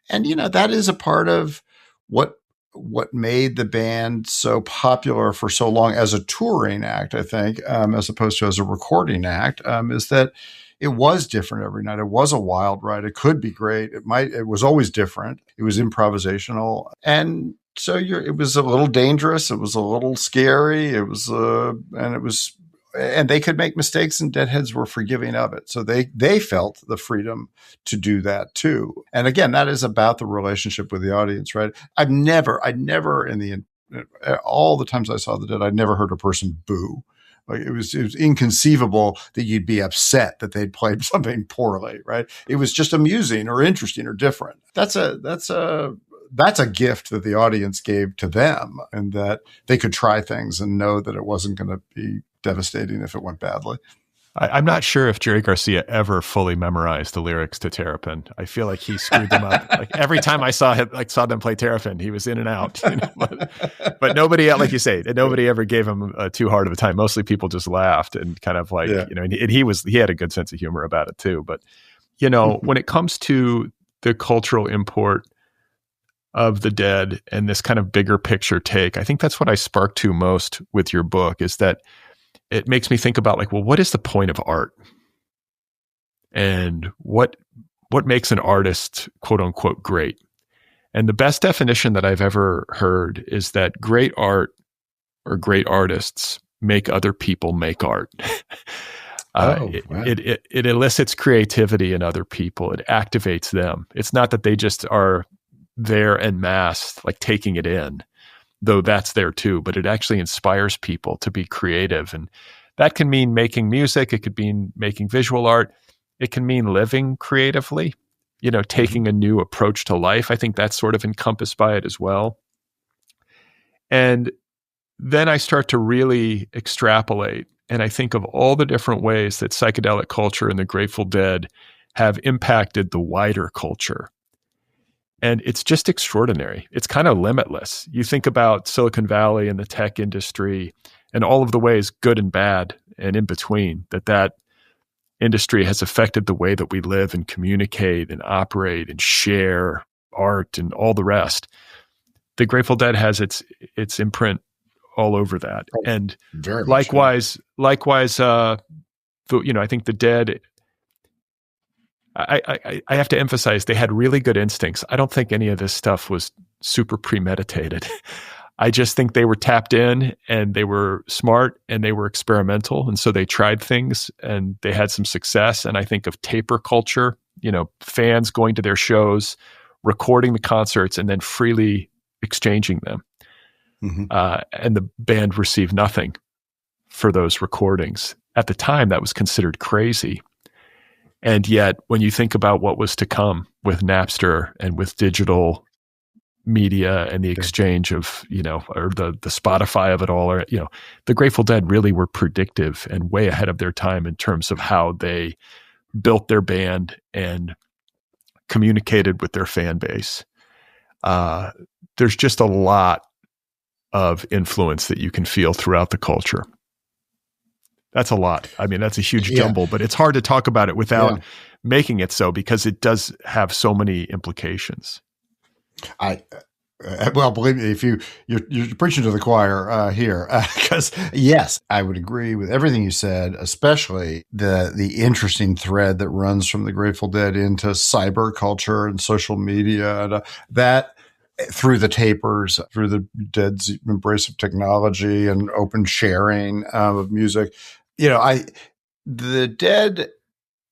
Speaker 2: that is a part of what made the band so popular for so long as a touring act, I think, as opposed to as a recording act, is that it was different every night. It was a wild ride. It could be great. It was always different. It was improvisational. And so it was a little dangerous. It was a little scary. And they could make mistakes, and Deadheads were forgiving of it. So they felt the freedom to do that too. And again, that is about the relationship with the audience, right? I never all the times I saw the Dead, I never heard a person boo. Like it was inconceivable that you'd be upset that they'd played something poorly, right? It was just amusing or interesting or different. That's a gift that the audience gave to them, and that they could try things and know that it wasn't going to be devastating if it went badly.
Speaker 1: I'm not sure if Jerry Garcia ever fully memorized the lyrics to Terrapin. I feel like he screwed them up. Like every time I saw them play Terrapin, he was in and out. But nobody, like you say, nobody ever gave him too hard of a time. Mostly people just laughed and kind of like, and he had a good sense of humor about it too. But when it comes to the cultural import of the Dead and this kind of bigger picture take, I think that's what I sparked to most with your book, is that it makes me think about what is the point of art? And what makes an artist, quote unquote, great? And the best definition that I've ever heard is that great art or great artists make other people make art.
Speaker 2: Wow.
Speaker 1: It elicits creativity in other people. It activates them. It's not that they just are there en masse, like taking it in, though that's there too, but it actually inspires people to be creative. And that can mean making music. It could mean making visual art. It can mean living creatively, taking a new approach to life. I think that's sort of encompassed by it as well. And then I start to really extrapolate, and I think of all the different ways that psychedelic culture and the Grateful Dead have impacted the wider culture. And it's just extraordinary. It's kind of limitless. You think about Silicon Valley and the tech industry and all of the ways, good and bad and in between, that industry has affected the way that we live and communicate and operate and share art and all the rest. The Grateful Dead has its imprint all over that. And
Speaker 2: very
Speaker 1: likewise, I think the Dead, I have to emphasize, they had really good instincts. I don't think any of this stuff was super premeditated. I just think they were tapped in, and they were smart, and they were experimental. And so they tried things, and they had some success. And I think of taper culture, fans going to their shows, recording the concerts, and then freely exchanging them. Mm-hmm. And the band received nothing for those recordings. At the time, that was considered crazy. And yet, when you think about what was to come with Napster and with digital media and the exchange of, or the Spotify of it all, or, the Grateful Dead really were predictive and way ahead of their time in terms of how they built their band and communicated with their fan base. There's just a lot of influence that you can feel throughout the culture. That's a lot. I mean, that's a huge jumble, but it's hard to talk about it without making it so, because it does have so many implications.
Speaker 2: Well, believe me, if you're preaching to the choir here, because yes, I would agree with everything you said, especially the interesting thread that runs from the Grateful Dead into cyber culture and social media, and that through the tapers, through the Dead's embrace of technology and open sharing of music. The Dead,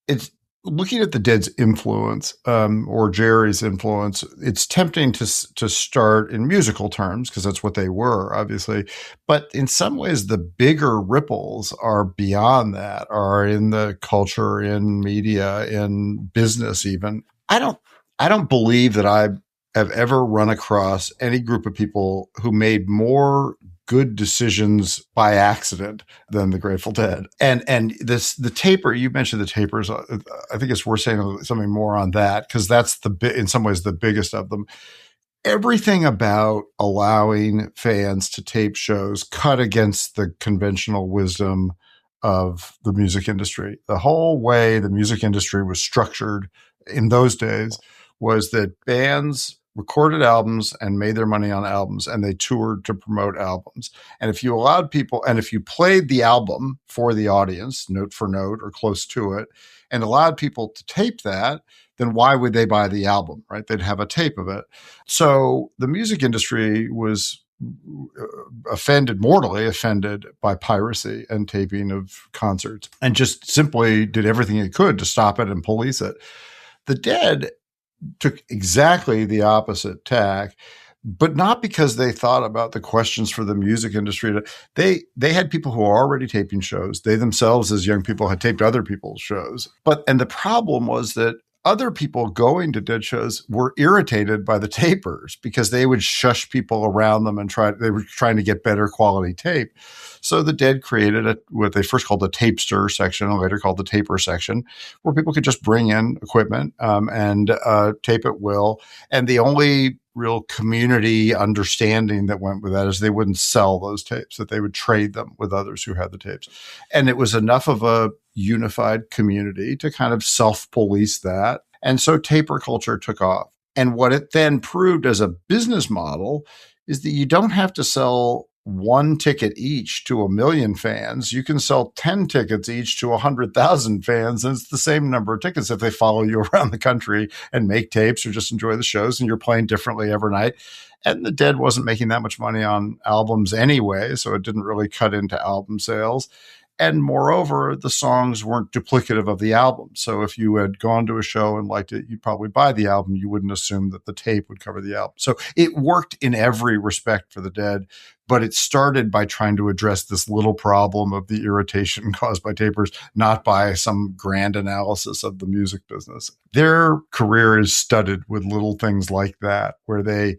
Speaker 2: it's looking at the Dead's influence, or Jerry's influence. It's tempting to start in musical terms, because that's what they were, obviously. But in some ways, the bigger ripples are beyond that, are in the culture, in media, in business, even. I don't believe that I have ever run across any group of people who made more good decisions by accident than the Grateful Dead. And the taper, you mentioned the tapers. I think it's worth saying something more on that, because that's in some ways the biggest of them. Everything about allowing fans to tape shows cut against the conventional wisdom of the music industry. The whole way the music industry was structured in those days was that bands recorded albums and made their money on albums, and they toured to promote albums. And if you allowed people, and if you played the album for the audience, note for note or close to it, and allowed people to tape that, then why would they buy the album, right? They'd have a tape of it. So the music industry was mortally offended by piracy and taping of concerts, and just simply did everything it could to stop it and police it. The Dead took exactly the opposite tack, but not because they thought about the questions for the music industry. They had people who were already taping shows. They themselves, as young people, had taped other people's shows. And the problem was that other people going to Dead shows were irritated by the tapers because they would shush people around them and they were trying to get better quality tape. So the Dead created what they first called the tapester section and later called the taper section, where people could just bring in equipment and tape at will. And the only real community understanding that went with that is they wouldn't sell those tapes, that they would trade them with others who had the tapes. And it was enough of a unified community to kind of self-police that. And so taper culture took off. And what it then proved as a business model is that you don't have to sell one ticket each to 1 million fans. You can sell 10 tickets each to 100,000 fans, and it's the same number of tickets if they follow you around the country and make tapes or just enjoy the shows, and you're playing differently every night. And the Dead wasn't making that much money on albums anyway, so it didn't really cut into album sales. And moreover, the songs weren't duplicative of the album. So if you had gone to a show and liked it, you'd probably buy the album. You wouldn't assume that the tape would cover the album. So it worked in every respect for the Dead, but it started by trying to address this little problem of the irritation caused by tapers, not by some grand analysis of the music business. Their career is studded with little things like that, where they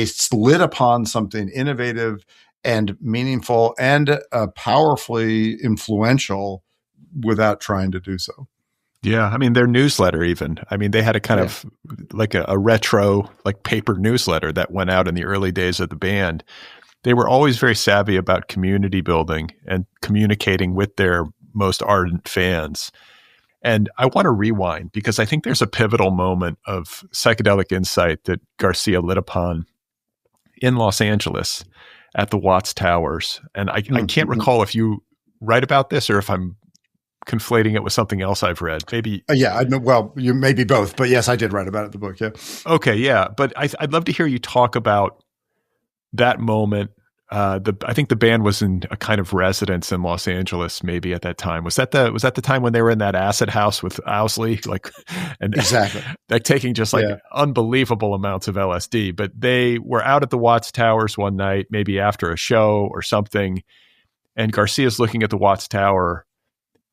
Speaker 2: slid upon something innovative and meaningful and powerfully influential without trying to do so.
Speaker 1: Yeah. I mean, their newsletter even, I mean, they had a kind of like a retro, like paper newsletter that went out in the early days of the band. They were always very savvy about community building and communicating with their most ardent fans. And I want to rewind because I think there's a pivotal moment of psychedelic insight that Garcia lit upon in Los Angeles at the Watts Towers. And I can't recall if you write about this or if I'm conflating it with something else I've read. Maybe.
Speaker 2: Yeah. Well, you may be both, but yes, I did write about it in the book. Yeah.
Speaker 1: Okay. Yeah. But I'd love to hear you talk about that moment. I think the band was in a kind of residence in Los Angeles, maybe at that time. Was that the time when they were in that acid house with Owsley,
Speaker 2: exactly,
Speaker 1: like taking just unbelievable amounts of LSD? But they were out at the Watts Towers one night, maybe after a show or something, and Garcia's looking at the Watts Tower,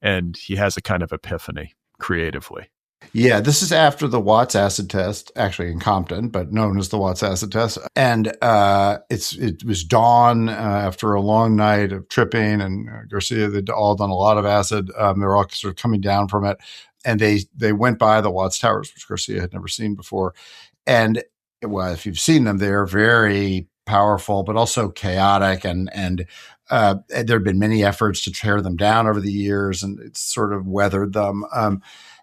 Speaker 1: and he has a kind of epiphany creatively.
Speaker 2: Yeah, this is after the Watts acid test, actually in Compton, but known as the Watts acid test. And it was dawn after a long night of tripping, and Garcia, they'd all done a lot of acid. They were all sort of coming down from it. And they went by the Watts Towers, which Garcia had never seen before. And well, if you've seen them, they're very powerful, but also chaotic. And there have been many efforts to tear them down over the years, and it's sort of weathered them.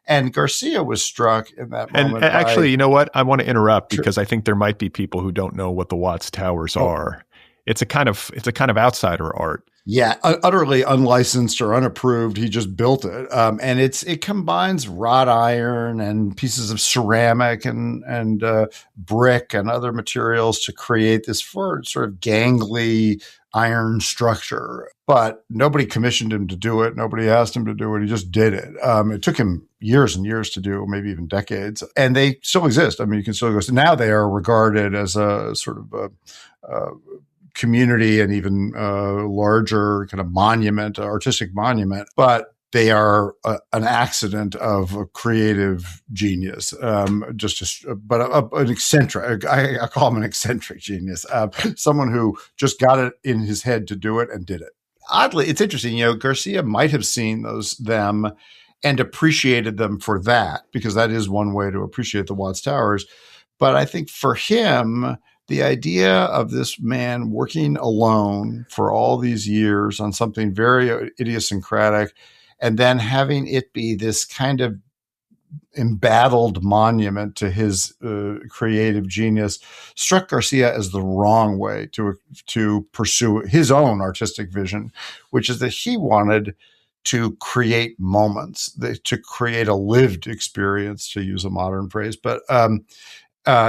Speaker 2: And Garcia was struck in that moment.
Speaker 1: And actually, you know what? I want to interrupt because I think there might be people who don't know what the Watts Towers are. It's a kind of outsider art.
Speaker 2: Yeah, utterly unlicensed or unapproved. He just built it, and it combines wrought iron and pieces of ceramic and brick and other materials to create this sort of gangly iron structure. But nobody commissioned him to do it. Nobody asked him to do it. He just did it. It took him years and years to do, maybe even decades. And they still exist. I mean, you can still go. So now they are regarded as a sort of a community and even larger kind of monument, artistic monument. But they are an accident of a creative genius, an eccentric. I call him an eccentric genius, someone who just got it in his head to do it and did it. Oddly, it's interesting. Garcia might have seen them and appreciated them for that, because that is one way to appreciate the Watts Towers. But I think for him, the idea of this man working alone for all these years on something very idiosyncratic, and then having it be this kind of embattled monument to his creative genius, struck Garcia as the wrong way to pursue his own artistic vision, which is that he wanted to create moments, to create a lived experience, to use a modern phrase. But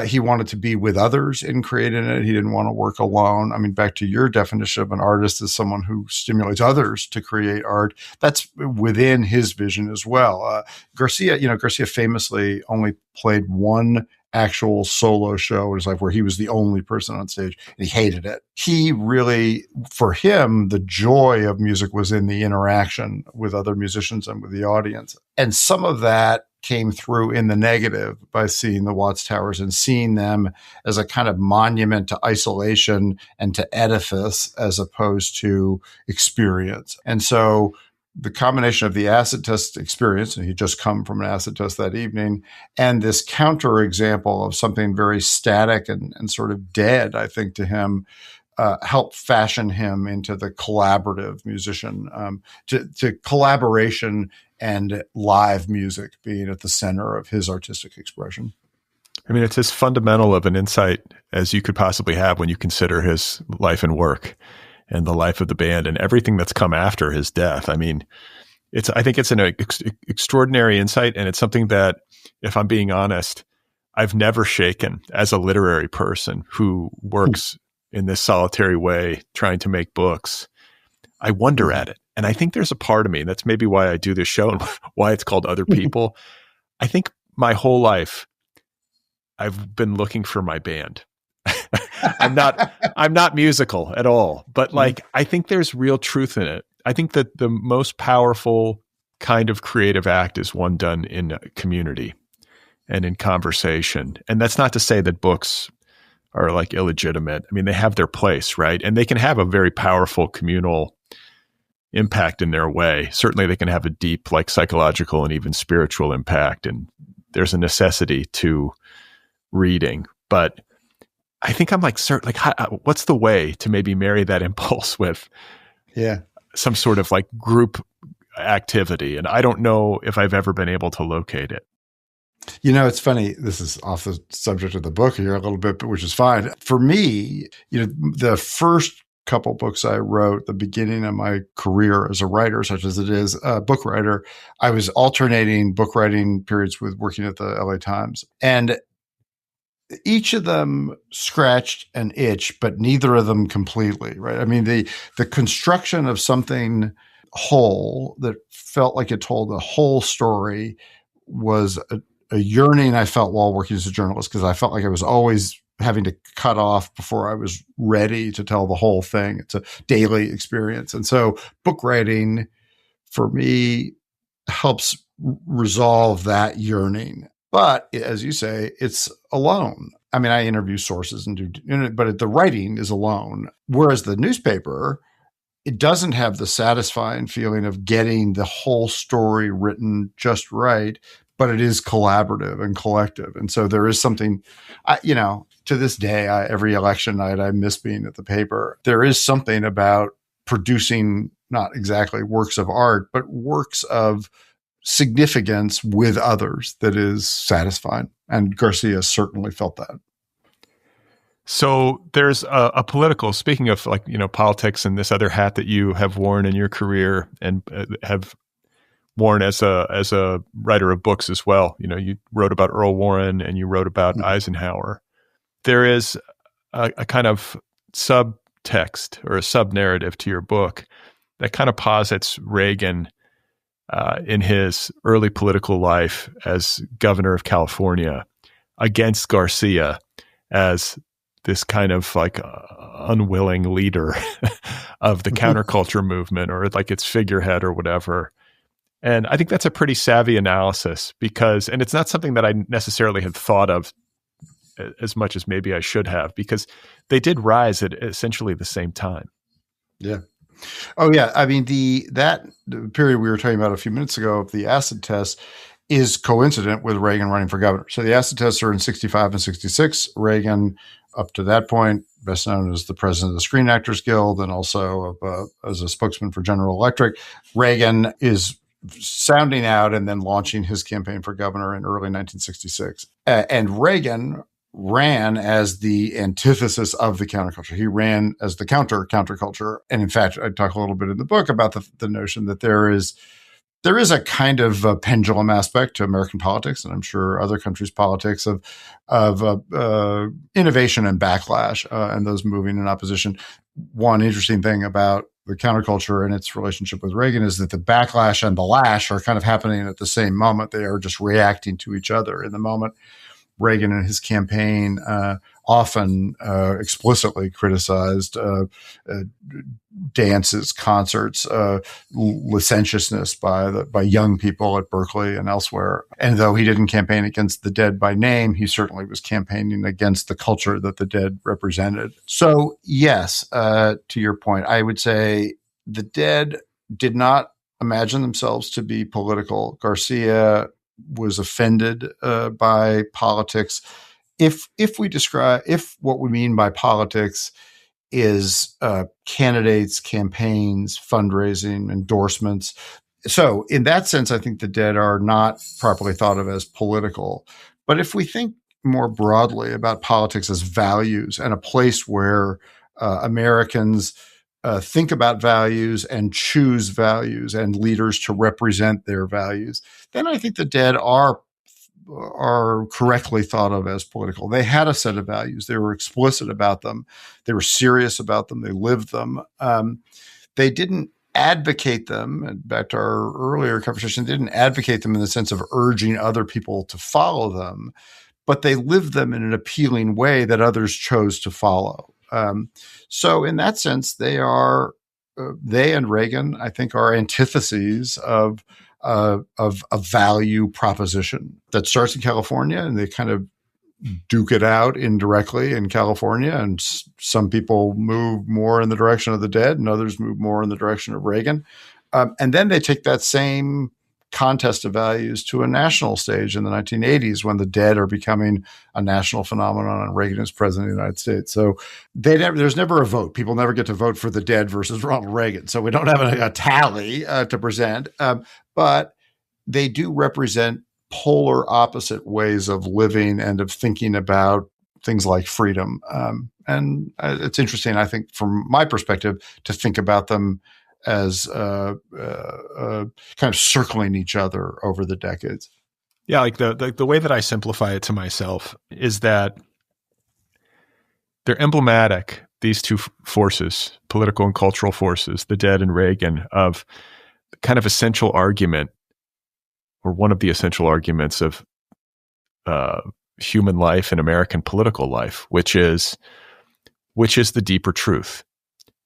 Speaker 2: he wanted to be with others in creating it. He didn't want to work alone. I mean, back to your definition of an artist as someone who stimulates others to create art. That's within his vision as well. Garcia famously only played one actual solo show in his life where he was the only person on stage, and he hated it. He really, for him, the joy of music was in the interaction with other musicians and with the audience. And some of that came through in the negative by seeing the Watts Towers and seeing them as a kind of monument to isolation and to edifice as opposed to experience. And so the combination of the acid test experience, and he'd just come from an acid test that evening, and this counter example of something very static and sort of dead, I think, to him, helped fashion him into the collaborative musician, to collaboration and live music being at the center of his artistic expression.
Speaker 1: I mean, it's as fundamental of an insight as you could possibly have when you consider his life and work and the life of the band and everything that's come after his death. I mean, I think it's an extraordinary insight, and it's something that, if I'm being honest, I've never shaken as a literary person who works in this solitary way, trying to make books. I wonder at it. And I think there's a part of me, and that's maybe why I do this show and why it's called Otherppl. I think my whole life I've been looking for my band. I'm not musical at all, but like, I think there's real truth in it. I think that the most powerful kind of creative act is one done in community and in conversation. And that's not to say that books are like illegitimate. I mean, they have their place, right? And they can have a very powerful communal impact in their way. Certainly they can have a deep, like, psychological and even spiritual impact. And there's a necessity to reading, but I think I'm like, what's the way to maybe marry that impulse with some sort of like group activity? And I don't know if I've ever been able to locate it.
Speaker 2: You know, it's funny. This is off the subject of the book here a little bit, but which is fine. For me, the first couple books I wrote, the beginning of my career as a writer, such as it is a book writer, I was alternating book writing periods with working at the LA Times. And each of them scratched an itch, but neither of them completely, right? I mean, the construction of something whole that felt like it told a whole story was a yearning I felt while working as a journalist, because I felt like I was always having to cut off before I was ready to tell the whole thing. It's a daily experience. And so book writing for me helps resolve that yearning. But as you say, it's alone. I mean, I interview sources but the writing is alone. Whereas the newspaper, it doesn't have the satisfying feeling of getting the whole story written just right, but it is collaborative and collective. And so there is something, to this day, every election night, I miss being at the paper. There is something about producing not exactly works of art, but works of significance with others that is satisfying. And Garcia certainly felt that.
Speaker 1: So there's a political, speaking of politics and this other hat that you have worn in your career and have worn as a writer of books as well. You wrote about Earl Warren and you wrote about Eisenhower. There is a kind of subtext or a sub-narrative to your book that kind of posits Reagan in his early political life as governor of California against Garcia as this kind of like unwilling leader of the counterculture movement, or like its figurehead or whatever. And I think that's a pretty savvy analysis and it's not something that I necessarily had thought of as much as maybe I should have, because they did rise at essentially the same time.
Speaker 2: Yeah. Oh yeah. I mean, that period we were talking about a few minutes ago of the acid test is coincident with Reagan running for governor. So the acid tests are in 65 and 66. Reagan, up to that point, best known as the president of the Screen Actors Guild and also as a spokesman for General Electric. Reagan is sounding out and then launching his campaign for governor in early 1966. And Reagan ran as the antithesis of the counterculture. He ran as the counterculture. And in fact, I talk a little bit in the book about the notion that there is a kind of a pendulum aspect to American politics, and I'm sure other countries' politics of innovation and backlash, and those moving in opposition. One interesting thing about the counterculture and its relationship with Reagan is that the backlash and the lash are kind of happening at the same moment. They are just reacting to each other in the moment. Reagan and his campaign often explicitly criticized dances, concerts, licentiousness by young people at Berkeley and elsewhere. And though he didn't campaign against the Dead by name, he certainly was campaigning against the culture that the Dead represented. So yes, to your point, I would say the Dead did not imagine themselves to be political. Garcia was offended by politics. If what we mean by politics is candidates, campaigns, fundraising, endorsements. So in that sense, I think the Dead are not properly thought of as political. But if we think more broadly about politics as values and a place where Americans think about values and choose values and leaders to represent their values, then I think the Dead are correctly thought of as political. They had a set of values. They were explicit about them. They were serious about them. They lived them. They didn't advocate them. And back to our earlier conversation, they didn't advocate them in the sense of urging other people to follow them, but they lived them in an appealing way that others chose to follow. So in that sense, they and Reagan, I think, are antitheses of a value proposition that starts in California, and they kind of duke it out indirectly in California. And some people move more in the direction of the Dead and others move more in the direction of Reagan. And then they take that same contest of values to a national stage in the 1980s when the Dead are becoming a national phenomenon and Reagan is president of the United States. So there's never a vote. People never get to vote for the Dead versus Ronald Reagan. So we don't have a tally to present, but they do represent polar opposite ways of living and of thinking about things like freedom. And it's interesting, I think, from my perspective, to think about them as kind of circling each other over the decades.
Speaker 1: Yeah, like the way that I simplify it to myself is that they're emblematic, these two forces, political and cultural forces, the Dead and Reagan, of kind of essential argument, or one of the essential arguments of human life and American political life, which is the deeper truth.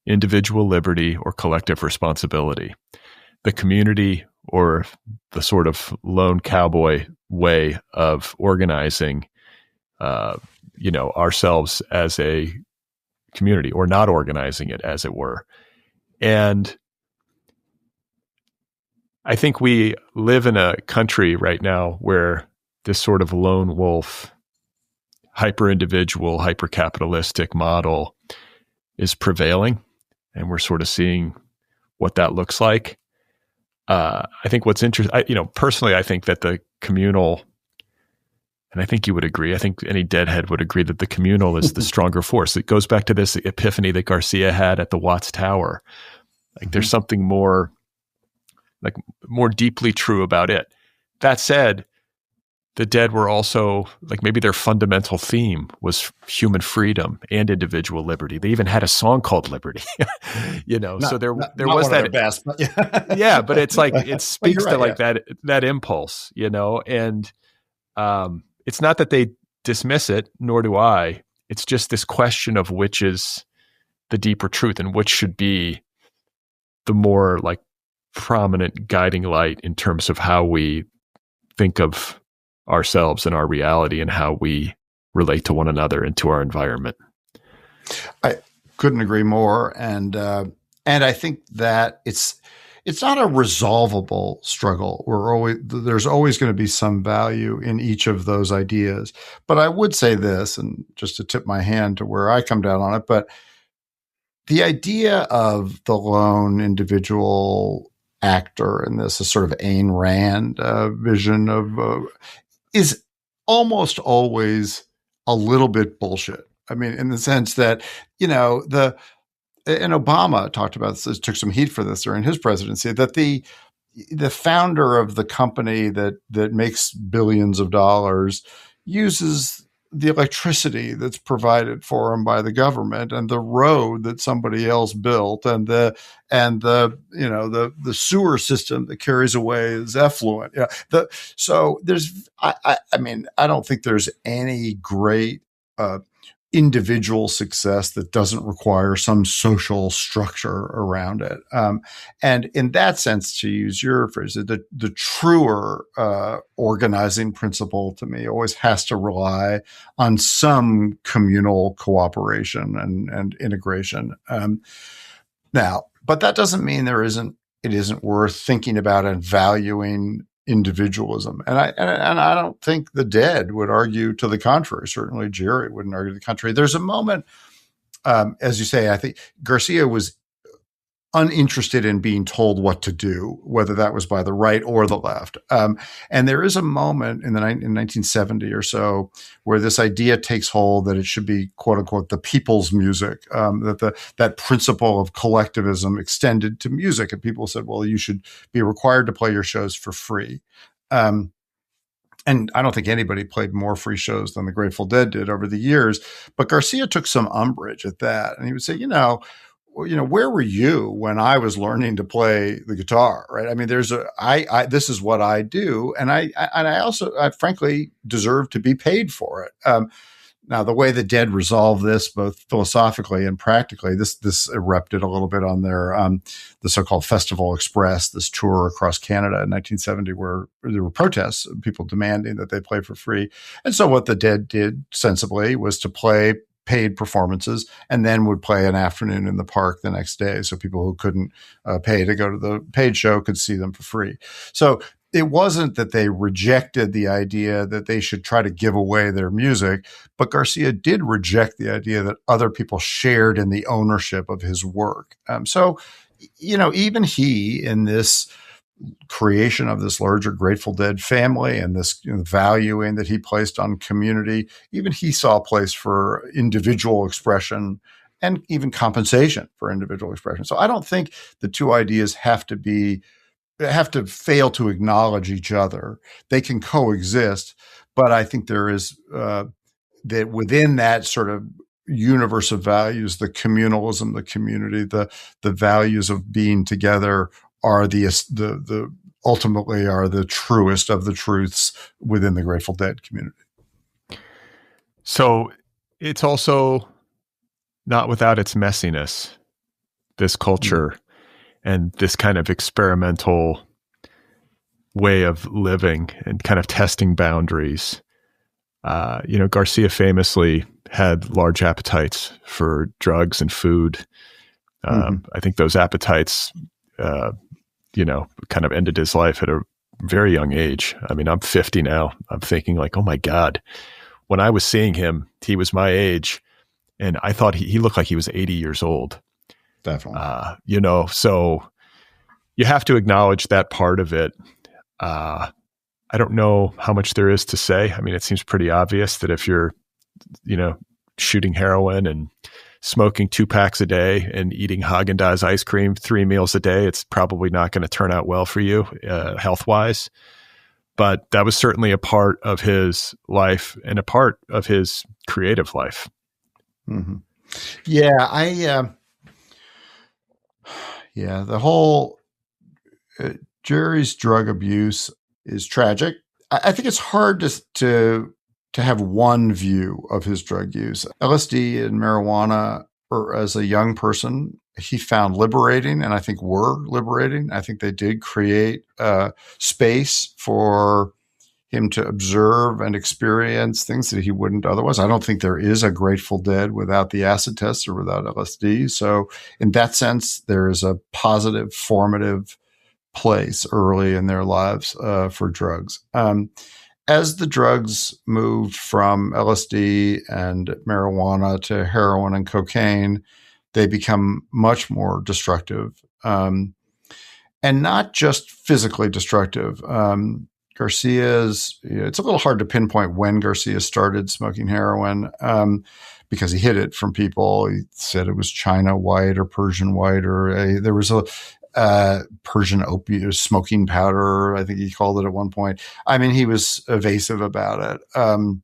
Speaker 1: Individual liberty or collective responsibility, the community or the sort of lone cowboy way of organizing, ourselves as a community, or not organizing it, as it were. And I think we live in a country right now where this sort of lone wolf, hyper-individual, hyper-capitalistic model is prevailing. And we're sort of seeing what that looks like. I think what's interesting, personally, I think that the communal, and I think you would agree, I think any deadhead would agree that the communal is the stronger force. It goes back to this epiphany that Garcia had at the Watts Tower. Like there's something more deeply true about it. That said, the Dead were also, like, maybe their fundamental theme was human freedom and individual liberty. They even had a song called Liberty, so there was that.
Speaker 2: Best, but yeah.
Speaker 1: Yeah, but it's like, it speaks to like
Speaker 2: yeah.
Speaker 1: that impulse, and it's not that they dismiss it, nor do I. It's just this question of which is the deeper truth and which should be the more like prominent guiding light in terms of how we think of ourselves and our reality and how we relate to one another and to our environment.
Speaker 2: I couldn't agree more. And I think that it's not a resolvable struggle. There's always going to be some value in each of those ideas. But I would say this, and just to tip my hand to where I come down on it, but the idea of the lone individual actor in this, a sort of Ayn Rand vision of is almost always a little bit bullshit. I mean, in the sense that, and Obama talked about this, took some heat for this during his presidency, that the founder of the company that makes billions of dollars uses the electricity that's provided for him by the government and the road that somebody else built and the sewer system that carries away his effluent. So there's, I mean, I don't think there's any great individual success that doesn't require some social structure around it. And in that sense, to use your phrase, the truer organizing principle to me always has to rely on some communal cooperation and integration. Now, but that doesn't mean it isn't worth thinking about and valuing individualism. And I don't think the dead would argue to the contrary. Certainly Jerry wouldn't argue to the contrary. There's a moment, as you say, I think Garcia was uninterested in being told what to do, whether that was by the right or the left. And there is a moment in 1970 or so where this idea takes hold that it should be, quote unquote, the people's music, that principle of collectivism extended to music. And people said, well, you should be required to play your shows for free. And I don't think anybody played more free shows than the Grateful Dead did over the years. But Garcia took some umbrage at that. And he would say, where were you when I was learning to play the guitar? Right. I mean, this is what I do. And I frankly deserve to be paid for it. Now, the way the Dead resolved this, both philosophically and practically, this erupted a little bit on their the so-called Festival Express, this tour across Canada in 1970, where there were protests, people demanding that they play for free. And so what the Dead did sensibly was to play paid performances and then would play an afternoon in the park the next day. So people who couldn't pay to go to the paid show could see them for free. So it wasn't that they rejected the idea that they should try to give away their music, but Garcia did reject the idea that other people shared in the ownership of his work. So, even he, in this creation of this larger Grateful Dead family and this valuing that he placed on community, even he saw a place for individual expression and even compensation for individual expression. So I don't think the two ideas have to fail to acknowledge each other. They can coexist, but I think there is that within that sort of universe of values, the communalism, the community, the values of being together are the ultimately are the truest of the truths within the Grateful Dead community.
Speaker 1: So it's also not without its messiness, this culture and this kind of experimental way of living and kind of testing boundaries. Garcia famously had large appetites for drugs and food. I think those appetites, kind of ended his life at a very young age. I mean, I'm 50 now. I'm thinking like, oh my God, when I was seeing him, he was my age. And I thought he looked like he was 80 years old.
Speaker 2: Definitely.
Speaker 1: So you have to acknowledge that part of it. I don't know how much there is to say. I mean, it seems pretty obvious that if you're, shooting heroin and smoking 2 packs a day and eating Haagen-Dazs ice cream 3 meals a day, it's probably not going to turn out well for you health-wise. But that was certainly a part of his life and a part of his creative life.
Speaker 2: Mm-hmm. Yeah, the whole Jerry's drug abuse is tragic. I think it's hard to have one view of his drug use. LSD and marijuana, or as a young person, he found liberating, and I think were liberating. I think they did create space for him to observe and experience things that he wouldn't otherwise. I don't think there is a Grateful Dead without the acid tests or without LSD. So in that sense, there is a positive, formative place early in their lives for drugs. As the drugs moved from LSD and marijuana to heroin and cocaine, they become much more destructive. And and not just physically destructive. Garcia's, it's a little hard to pinpoint when Garcia started smoking heroin, because he hid it from people. He said it was China white or Persian white, or there was a Persian opium smoking powder, I think he called it at one point. I mean, he was evasive about it.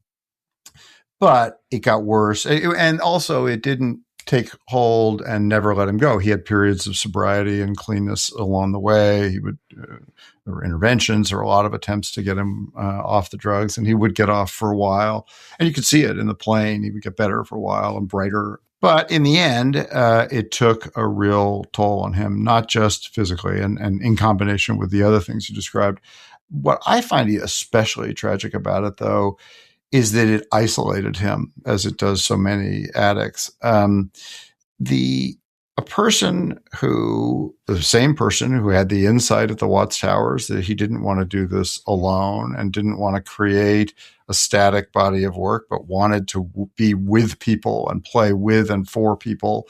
Speaker 2: But it got worse. And also it didn't take hold and never let him go. He had periods of sobriety and cleanness along the way. There were interventions or a lot of attempts to get him off the drugs, and he would get off for a while. And you could see it in the plane. He would get better for a while and brighter. But in the end, it took a real toll on him, not just physically and in combination with the other things you described. What I find especially tragic about it, though, is that it isolated him, as it does so many addicts. The same person who had the insight at the Watts Towers that he didn't want to do this alone and didn't want to create a static body of work, but wanted to be with people and play with and for people,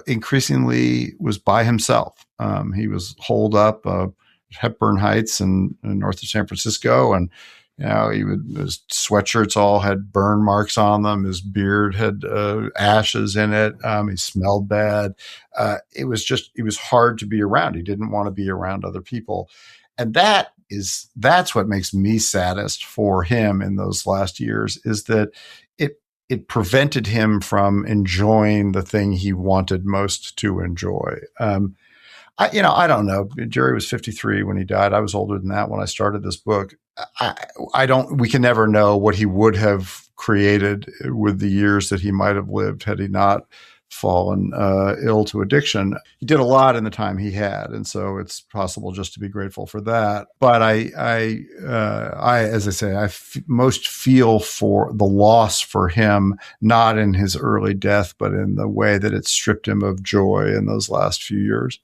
Speaker 2: increasingly was by himself. He was holed up Hepburn Heights in north of San Francisco, and his sweatshirts all had burn marks on them. His beard had ashes in it. He smelled bad. It was hard to be around. He didn't want to be around other people. And that's what makes me saddest for him in those last years, is that it prevented him from enjoying the thing he wanted most to enjoy. I don't know. Jerry was 53 when he died. I was older than that when I started this book. We can never know what he would have created with the years that he might have lived had he not fallen ill to addiction. He did a lot in the time he had, and so it's possible just to be grateful for that. But as I say, most feel for the loss for him, not in his early death, but in the way that it stripped him of joy in those last few years.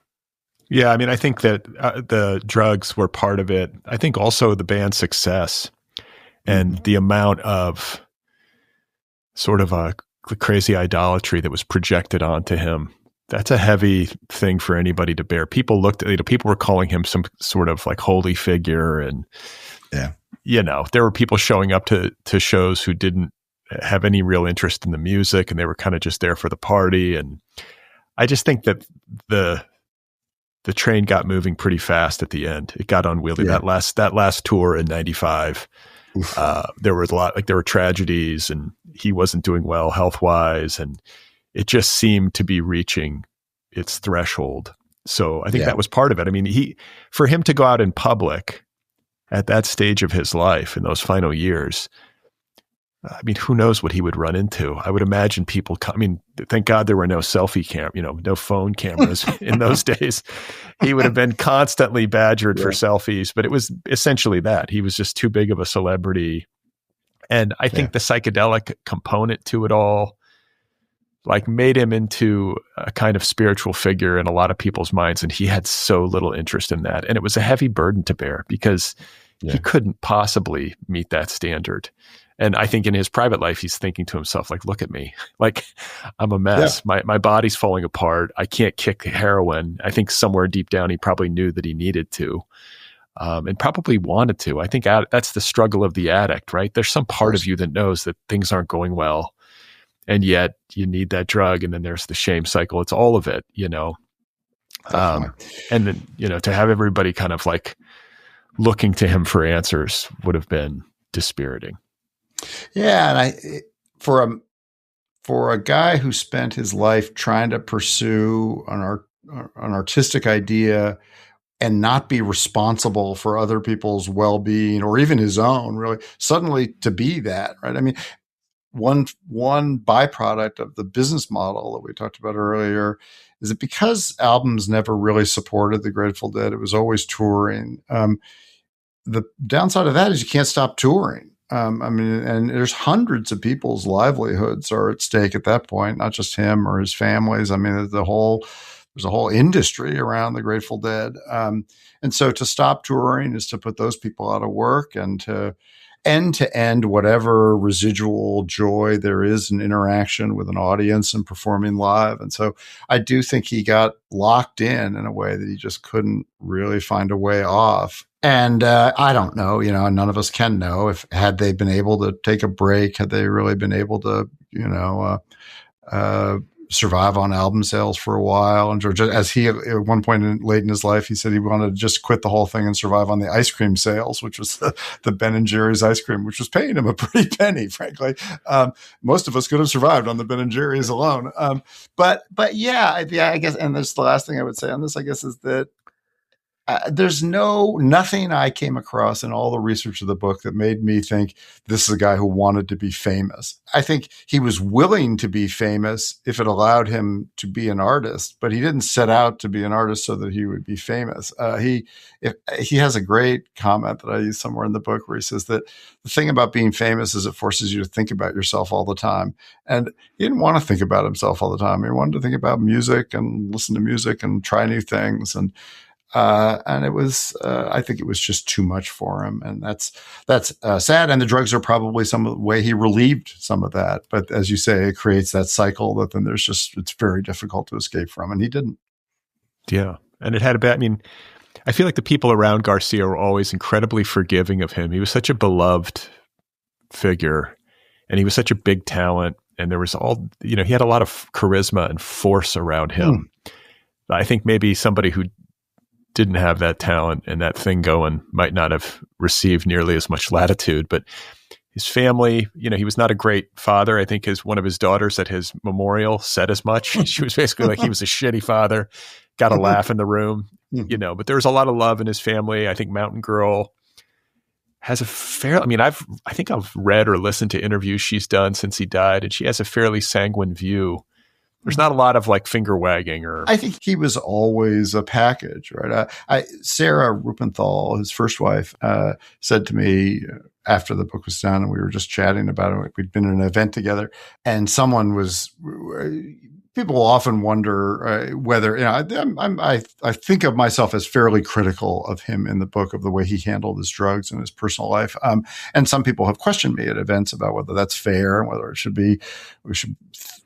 Speaker 1: Yeah, I mean, I think that the drugs were part of it. I think also the band's success and the amount of sort of a crazy idolatry that was projected onto him. That's a heavy thing for anybody to bear. People were calling him some sort of like holy figure, and there were people showing up to shows who didn't have any real interest in the music, and they were kind of just there for the party. And I just think that the train got moving pretty fast at the end. It got unwieldy. Yeah. That last tour in '95, there were tragedies, and he wasn't doing well health-wise, and it just seemed to be reaching its threshold. So I think that was part of it. I mean, for him to go out in public at that stage of his life in those final years, I mean, who knows what he would run into? I would imagine people thank God there were no no phone cameras in those days. He would have been constantly badgered for selfies, but it was essentially that. He was just too big of a celebrity. And I think the psychedelic component to it all, made him into a kind of spiritual figure in a lot of people's minds. And he had so little interest in that. And it was a heavy burden to bear because he couldn't possibly meet that standard. And I think in his private life, he's thinking to himself, look at me, I'm a mess. Yeah. My body's falling apart. I can't kick heroin. I think somewhere deep down, he probably knew that he needed to, and probably wanted to. I think that's the struggle of the addict, right? There's some part of you that knows that things aren't going well, and yet you need that drug. And then there's the shame cycle. It's all of it, and then, to have everybody kind of looking to him for answers would have been dispiriting.
Speaker 2: Yeah, and for a guy who spent his life trying to pursue an artistic idea and not be responsible for other people's well-being or even his own, really, suddenly to be that, right? I mean, one byproduct of the business model that we talked about earlier is that because albums never really supported the Grateful Dead, it was always touring. The downside of that is you can't stop touring. And there's hundreds of people's livelihoods are at stake at that point, not just him or his families. I mean, there's a whole industry around the Grateful Dead. And so to stop touring is to put those people out of work, and end to end, whatever residual joy there is in interaction with an audience and performing live. And so I do think he got locked in a way that he just couldn't really find a way off. And I don't know, none of us can know if had they been able to take a break, had they really been able to, survive on album sales for a while. And George, as he, at one point late in his life, he said he wanted to just quit the whole thing and survive on the ice cream sales, which was the Ben & Jerry's ice cream, which was paying him a pretty penny, frankly. Most of us could have survived on the Ben & Jerry's alone. But yeah, I guess, and this the last thing I would say on this, I guess, is that there's nothing I came across in all the research of the book that made me think this is a guy who wanted to be famous. I think he was willing to be famous if it allowed him to be an artist, but he didn't set out to be an artist so that he would be famous. He has a great comment that I use somewhere in the book where he says that the thing about being famous is it forces you to think about yourself all the time. And he didn't want to think about himself all the time. He wanted to think about music and listen to music and try new things. And it was, I think it was just too much for him. And that's sad. And the drugs are probably some of the way he relieved some of that. But as you say, it creates that cycle that then it's very difficult to escape from. And he didn't.
Speaker 1: Yeah. And it had I feel like the people around Garcia were always incredibly forgiving of him. He was such a beloved figure and he was such a big talent. And there was he had a lot of charisma and force around him. I think maybe somebody who didn't have that talent and that thing going might not have received nearly as much latitude, but his family, he was not a great father. I think one of his daughters at his memorial said as much. She was basically like, he was a shitty father, got a laugh in the room, but there was a lot of love in his family. I think Mountain Girl has I think I've read or listened to interviews she's done since he died, and she has a fairly sanguine view. There's not a lot of finger wagging I
Speaker 2: think he was always a package, right? Sarah Rupenthal, his first wife, said to me after the book was done and we were just chatting about it, we'd been at an event together and people often wonder whether, I think of myself as fairly critical of him in the book, of the way he handled his drugs and his personal life. And some people have questioned me at events about whether that's fair and whether we should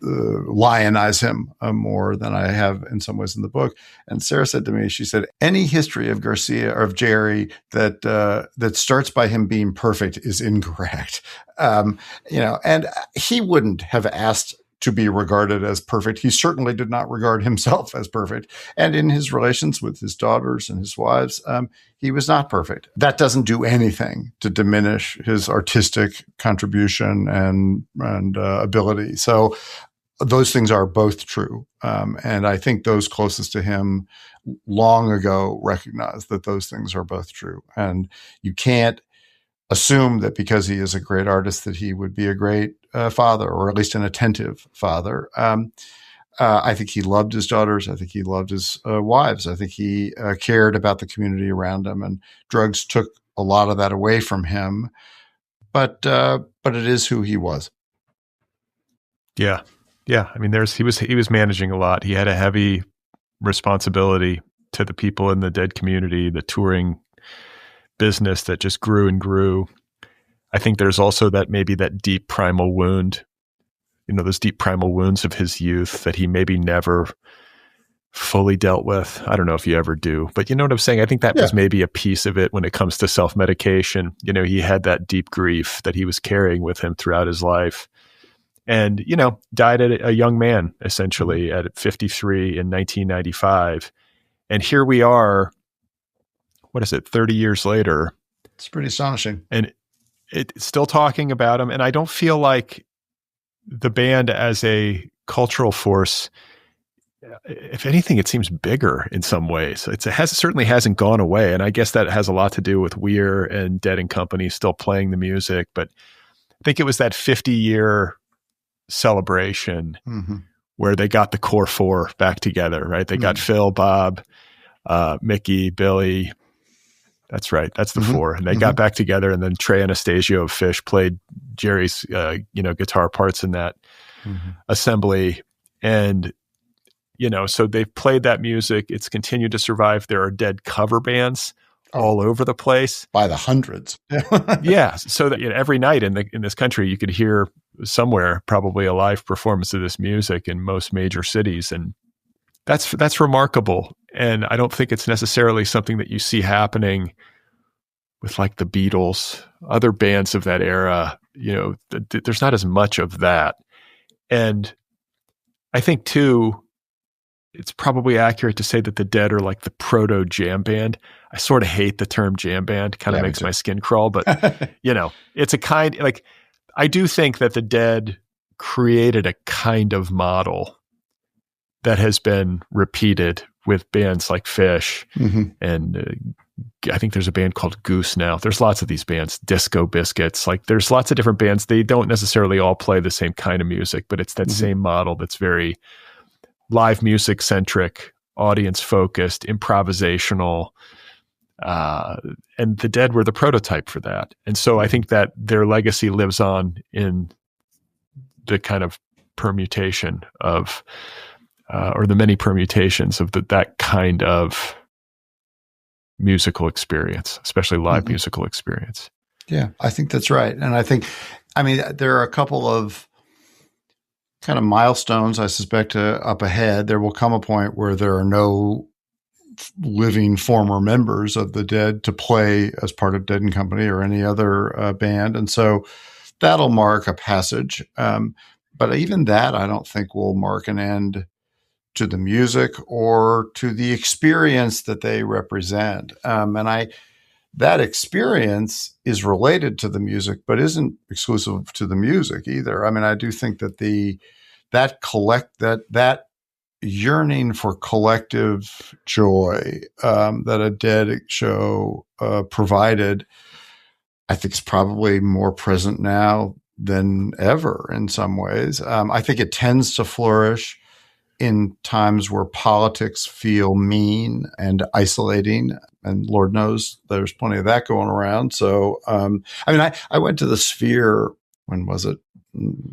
Speaker 2: lionize him more than I have in some ways in the book. And Sarah said to me, she said, any history of Garcia or of Jerry that starts by him being perfect is incorrect. And he wouldn't have asked to be regarded as perfect. He certainly did not regard himself as perfect. And in his relations with his daughters and his wives, he was not perfect. That doesn't do anything to diminish his artistic contribution and ability. So those things are both true. And I think those closest to him long ago recognized that those things are both true. And you can't assume that because he is a great artist that he would be a great father, or at least an attentive father. I think he loved his daughters. I think he loved his wives. I think he cared about the community around him, and drugs took a lot of that away from him. But it is who he was.
Speaker 1: Yeah. Yeah. I mean, he was managing a lot. He had a heavy responsibility to the people in the dead community, the touring business that just grew and grew. I think there's also that deep primal wound, those deep primal wounds of his youth that he maybe never fully dealt with. I don't know if you ever do, but you know what I'm saying? I think that was maybe a piece of it when it comes to self-medication. He had that deep grief that he was carrying with him throughout his life, and, died at a young man, essentially at 53 in 1995. And here we are, 30 years later.
Speaker 2: It's pretty astonishing.
Speaker 1: And it's still talking about him. And I don't feel like the band as a cultural force, if anything, it seems bigger in some ways. It certainly hasn't gone away. And I guess that has a lot to do with Weir and Dead and Company still playing the music. But I think it was that 50-year celebration where they got the core four back together, right? They got Phil, Bob, Mickey, Billy. That's right. That's the four. And they got back together, and then Trey Anastasio of Fish played Jerry's, guitar parts in that assembly. And, so they've played that music. It's continued to survive. There are Dead cover bands all over the place.
Speaker 2: By the hundreds.
Speaker 1: Yeah. So that every night in this country, you could hear somewhere probably a live performance of this music in most major cities. And that's remarkable. And I don't think it's necessarily something that you see happening with like the Beatles, other bands of that era. There's not as much of that. And I think too, it's probably accurate to say that the Dead are like the proto jam band. I sort of hate the term jam band, kind of makes my skin crawl, but it's a kind, like, I do think that the Dead created a kind of model that has been repeated with bands like Fish. And I think there's a band called Goose now. There's lots of these bands, Disco Biscuits. Like, there's lots of different bands. They don't necessarily all play the same kind of music, but it's that same model that's very live music centric, audience focused, improvisational. And the Dead were the prototype for that. And so I think that their legacy lives on in the kind of permutation of, or the many permutations of that kind of musical experience, especially live musical experience.
Speaker 2: Yeah, I think that's right. And I mean, there are a couple of kind of milestones, I suspect, up ahead. There will come a point where there are no living former members of the Dead to play as part of Dead and Company or any other band. And so that'll mark a passage. But even that, I don't think will mark an end to the music or to the experience that they represent. That experience is related to the music, but isn't exclusive to the music either. I mean, I do think that that yearning for collective joy that a Dead show provided, I think is probably more present now than ever in some ways. I think it tends to flourish in times where politics feel mean and isolating, and Lord knows there's plenty of that going around. So, I mean, I went to the Sphere, when was it?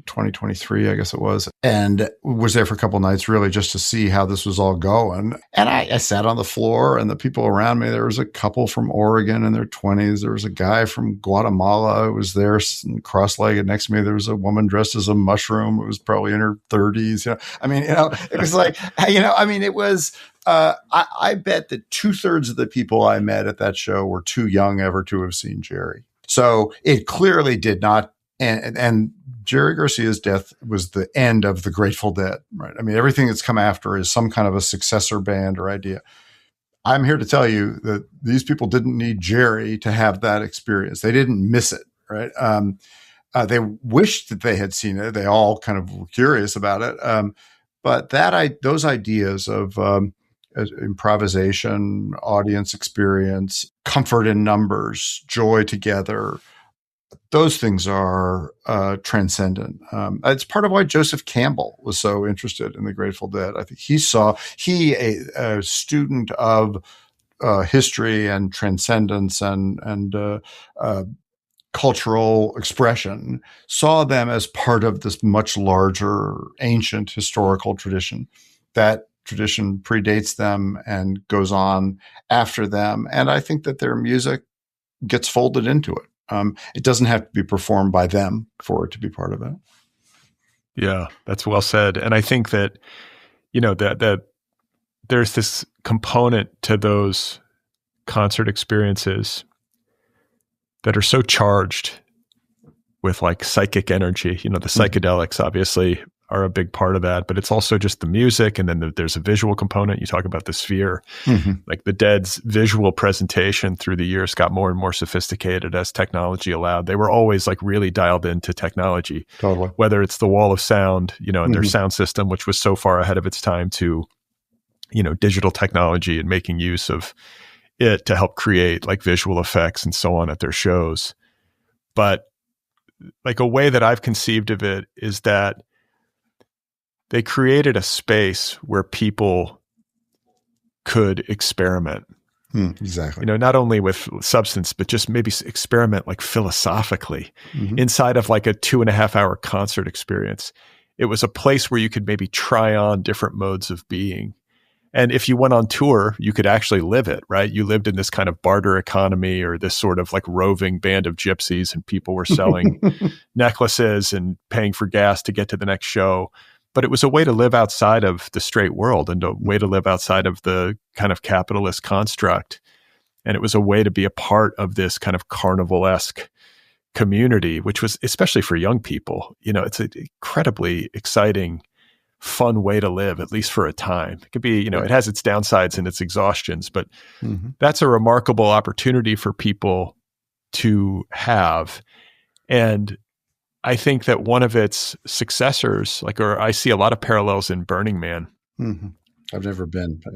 Speaker 2: 2023, I guess it was, and was there for a couple of nights really just to see how this was all going. And I sat on the floor, and the people around me, there was a couple from Oregon in their 20s. There was a guy from Guatemala who was there cross-legged next to me. There was a woman dressed as a mushroom who was probably in her 30s. I mean, it was like, I mean, it was, I bet that 2/3 of the people I met at that show were too young ever to have seen Jerry. So it clearly did not, and Jerry Garcia's death was the end of the Grateful Dead, right? I mean, everything that's come after is some kind of a successor band or idea. I'm here to tell you that these people didn't need Jerry to have that experience. They didn't miss it, right? They wished that they had seen it. They all kind of were curious about it. But those ideas of improvisation, audience experience, comfort in numbers, joy together, those things are transcendent. It's part of why Joseph Campbell was so interested in the Grateful Dead. I think a student of history and transcendence and cultural expression, saw them as part of this much larger ancient historical tradition. That tradition predates them and goes on after them. And I think that their music gets folded into it. It doesn't have to be performed by them for it to be part of it.
Speaker 1: Yeah, that's well said. And I think that, that there's this component to those concert experiences that are so charged with like psychic energy. The psychedelics obviously are a big part of that, but it's also just the music. And then there's a visual component. You talk about the Sphere, like the Dead's visual presentation through the years got more and more sophisticated as technology allowed. They were always like really dialed into technology,
Speaker 2: totally. Whether
Speaker 1: it's the wall of sound, and their sound system, which was so far ahead of its time, to, digital technology and making use of it to help create like visual effects and so on at their shows. But like a way that I've conceived of it is that they created a space where people could experiment.
Speaker 2: Exactly.
Speaker 1: Not only with substance, but just maybe experiment like philosophically inside of like a 2.5-hour concert experience. It was a place where you could maybe try on different modes of being And if you went on tour, you could actually live it, right? You lived in this kind of barter economy or this sort of like roving band of gypsies, and people were selling necklaces and paying for gas to get to the next show. But it was a way to live outside of the straight world and a way to live outside of the kind of capitalist construct. And it was a way to be a part of this kind of carnival-esque community, which was, especially for young people, it's an incredibly exciting, fun way to live, at least for a time. It could be, it has its downsides and its exhaustions, but that's a remarkable opportunity for people to have. And I think that one of its successors, or I see a lot of parallels in Burning Man.
Speaker 2: I've never been, but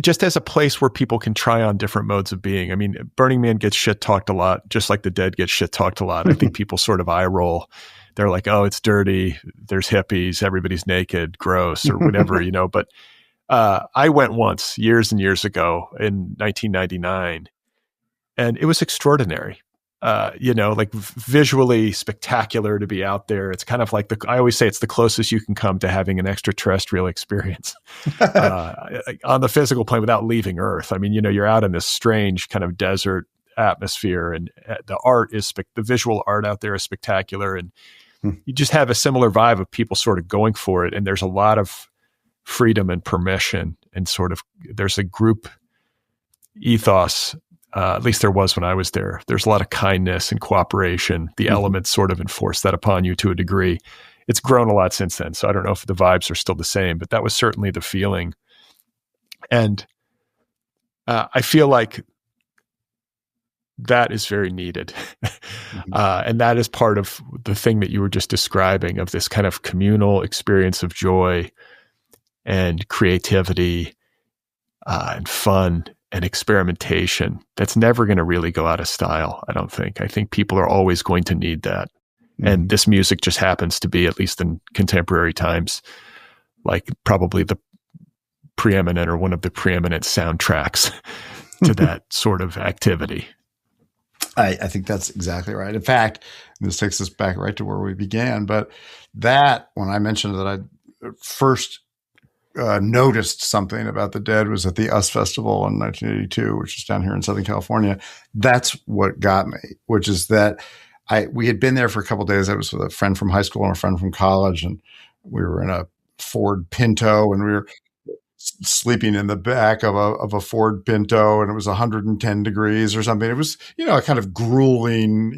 Speaker 1: just as a place where people can try on different modes of being. I mean, Burning Man gets shit talked a lot, just like the Dead gets shit talked a lot. I think people sort of eye roll. They're like, oh, it's dirty. There's hippies. Everybody's naked, gross, or whatever, But I went once years and years ago in 1999, and it was extraordinary. Visually spectacular to be out there. It's kind of like I always say it's the closest you can come to having an extraterrestrial experience on the physical plane without leaving Earth. I mean, you're out in this strange kind of desert atmosphere, and the visual art out there is spectacular. And you just have a similar vibe of people sort of going for it. And there's a lot of freedom and permission, and sort of, there's a group ethos. At least there was when I was there. There's a lot of kindness and cooperation. The elements sort of enforce that upon you to a degree. It's grown a lot since then, so I don't know if the vibes are still the same, but that was certainly the feeling. And I feel like that is very needed. And that is part of the thing that you were just describing, of this kind of communal experience of joy and creativity and fun and experimentation that's never going to really go out of style, I don't think. I think people are always going to need that. And this music just happens to be, at least in contemporary times, like probably the preeminent or one of the preeminent soundtracks to that sort of activity.
Speaker 2: I think that's exactly right. In fact, this takes us back right to where we began, but that, when I mentioned that I first noticed something about the Dead, was at the US Festival in 1982, which is down here in Southern California. That's what got me, which is that we had been there for a couple of days. I was with a friend from high school and a friend from college, and we were in a Ford Pinto, and we were sleeping in the back of a Ford Pinto, and it was 110 degrees or something. It was, a kind of grueling,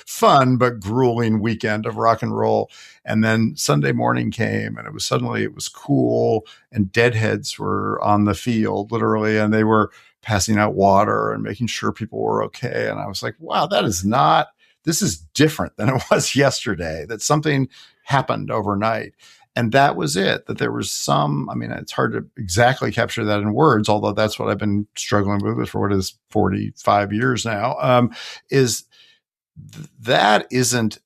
Speaker 2: fun, but grueling weekend of rock and roll. And then Sunday morning came, and it was cool, and Deadheads were on the field, literally, and they were passing out water and making sure people were okay. And I was like, wow, this is different than it was yesterday, that something happened overnight. And that was it, that there was it's hard to exactly capture that in words, although that's what I've been struggling with for what is 45 years now, that isn't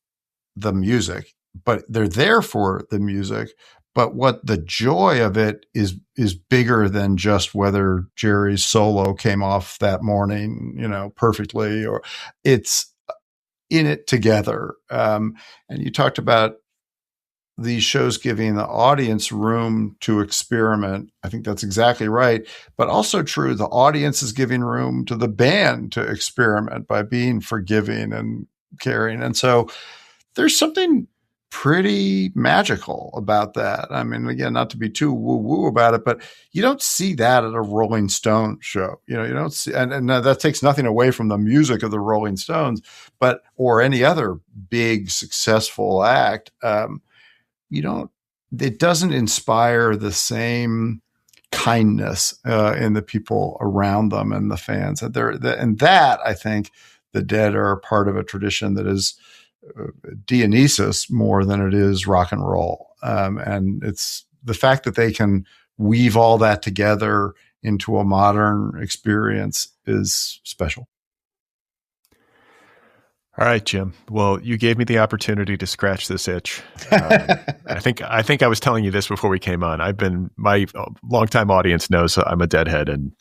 Speaker 2: the music, but they're there for the music. But what the joy of it is bigger than just whether Jerry's solo came off that morning, perfectly, or it's in it together. And you talked about these shows giving the audience room to experiment. I think that's exactly right, but also true. The audience is giving room to the band to experiment by being forgiving and caring. And so there's something pretty magical about that. I mean, again, not to be too woo-woo about it, but you don't see that at a Rolling Stones show. You don't see, and that takes nothing away from the music of the Rolling Stones, or any other big successful act. It doesn't inspire the same kindness in the people around them and the fans. And that, I think, the Dead are a part of a tradition that is Dionysus more than it is rock and roll. And it's the fact that they can weave all that together into a modern experience is special.
Speaker 1: All right, Jim. Well, you gave me the opportunity to scratch this itch. I think I was telling you this before we came on. My longtime audience knows I'm a Deadhead, and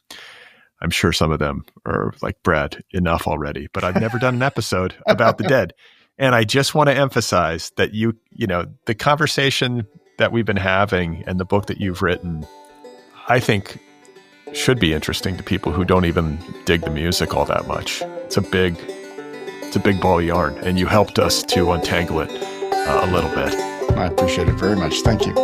Speaker 1: I'm sure some of them are like, Brad, enough already. But I've never done an episode about the Dead. And I just want to emphasize that the conversation that we've been having and the book that you've written I think should be interesting to people who don't even dig the music all that much. It's a big ball of yarn, and you helped us to untangle it a little bit.
Speaker 2: I appreciate it very much. Thank you.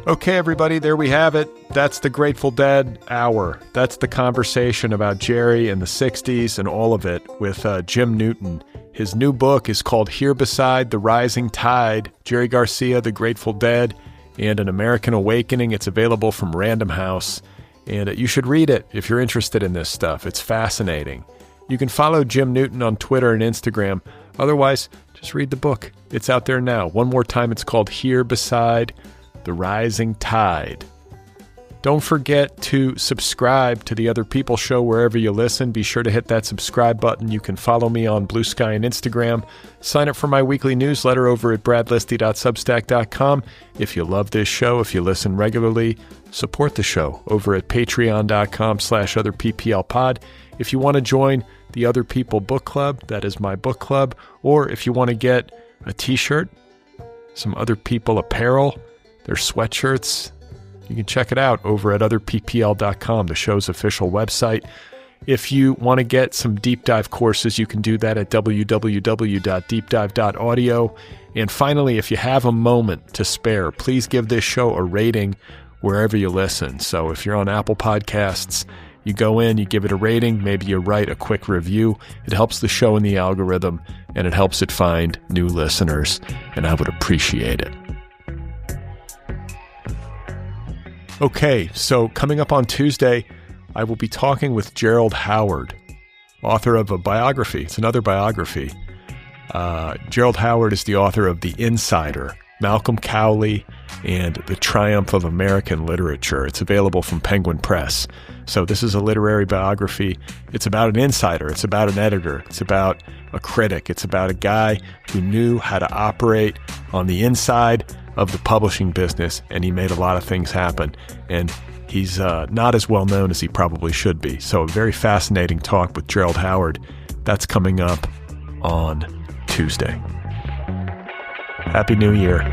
Speaker 1: Okay, everybody, there we have it. That's the Grateful Dead hour. That's the conversation about Jerry and the 60s and all of it with Jim Newton. His new book is called Here Beside the Rising Tide, Jerry Garcia, the Grateful Dead, and An American Awakening. It's available from Random House, and you should read it if you're interested in this stuff. It's fascinating. You can follow Jim Newton on Twitter and Instagram. Otherwise, just read the book. It's out there now. One more time, it's called Here Beside the Rising Tide. Don't forget to subscribe to the Other People Show wherever you listen. Be sure to hit that subscribe button. You can follow me on Blue Sky and Instagram. Sign up for my weekly newsletter over at bradlisti.substack.com. If you love this show, if you listen regularly, support the show over at patreon.com/otherpplpod. If you want to join the Other People Book Club, that is my book club, or if you want to get a t-shirt, some Other People apparel, their sweatshirts, you can check it out over at otherppl.com, the show's official website. If you want to get some deep dive courses, you can do that at www.deepdive.audio. And finally, if you have a moment to spare, please give this show a rating wherever you listen. So if you're on Apple Podcasts, you go in, you give it a rating, maybe you write a quick review. It helps the show in the algorithm, and it helps it find new listeners, and I would appreciate it. Okay, so coming up on Tuesday, I will be talking with Gerald Howard, author of a biography. It's another biography. Gerald Howard is the author of The Insider, Malcolm Cowley, and The Triumph of American Literature. It's available from Penguin Press. So this is a literary biography. It's about an insider. It's about an editor. It's about a critic. It's about a guy who knew how to operate on the inside of the publishing business, and he made a lot of things happen. And he's not as well known as he probably should be. So a very fascinating talk with Gerald Howard. That's coming up on Tuesday. Happy New Year.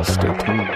Speaker 1: Stay tuned.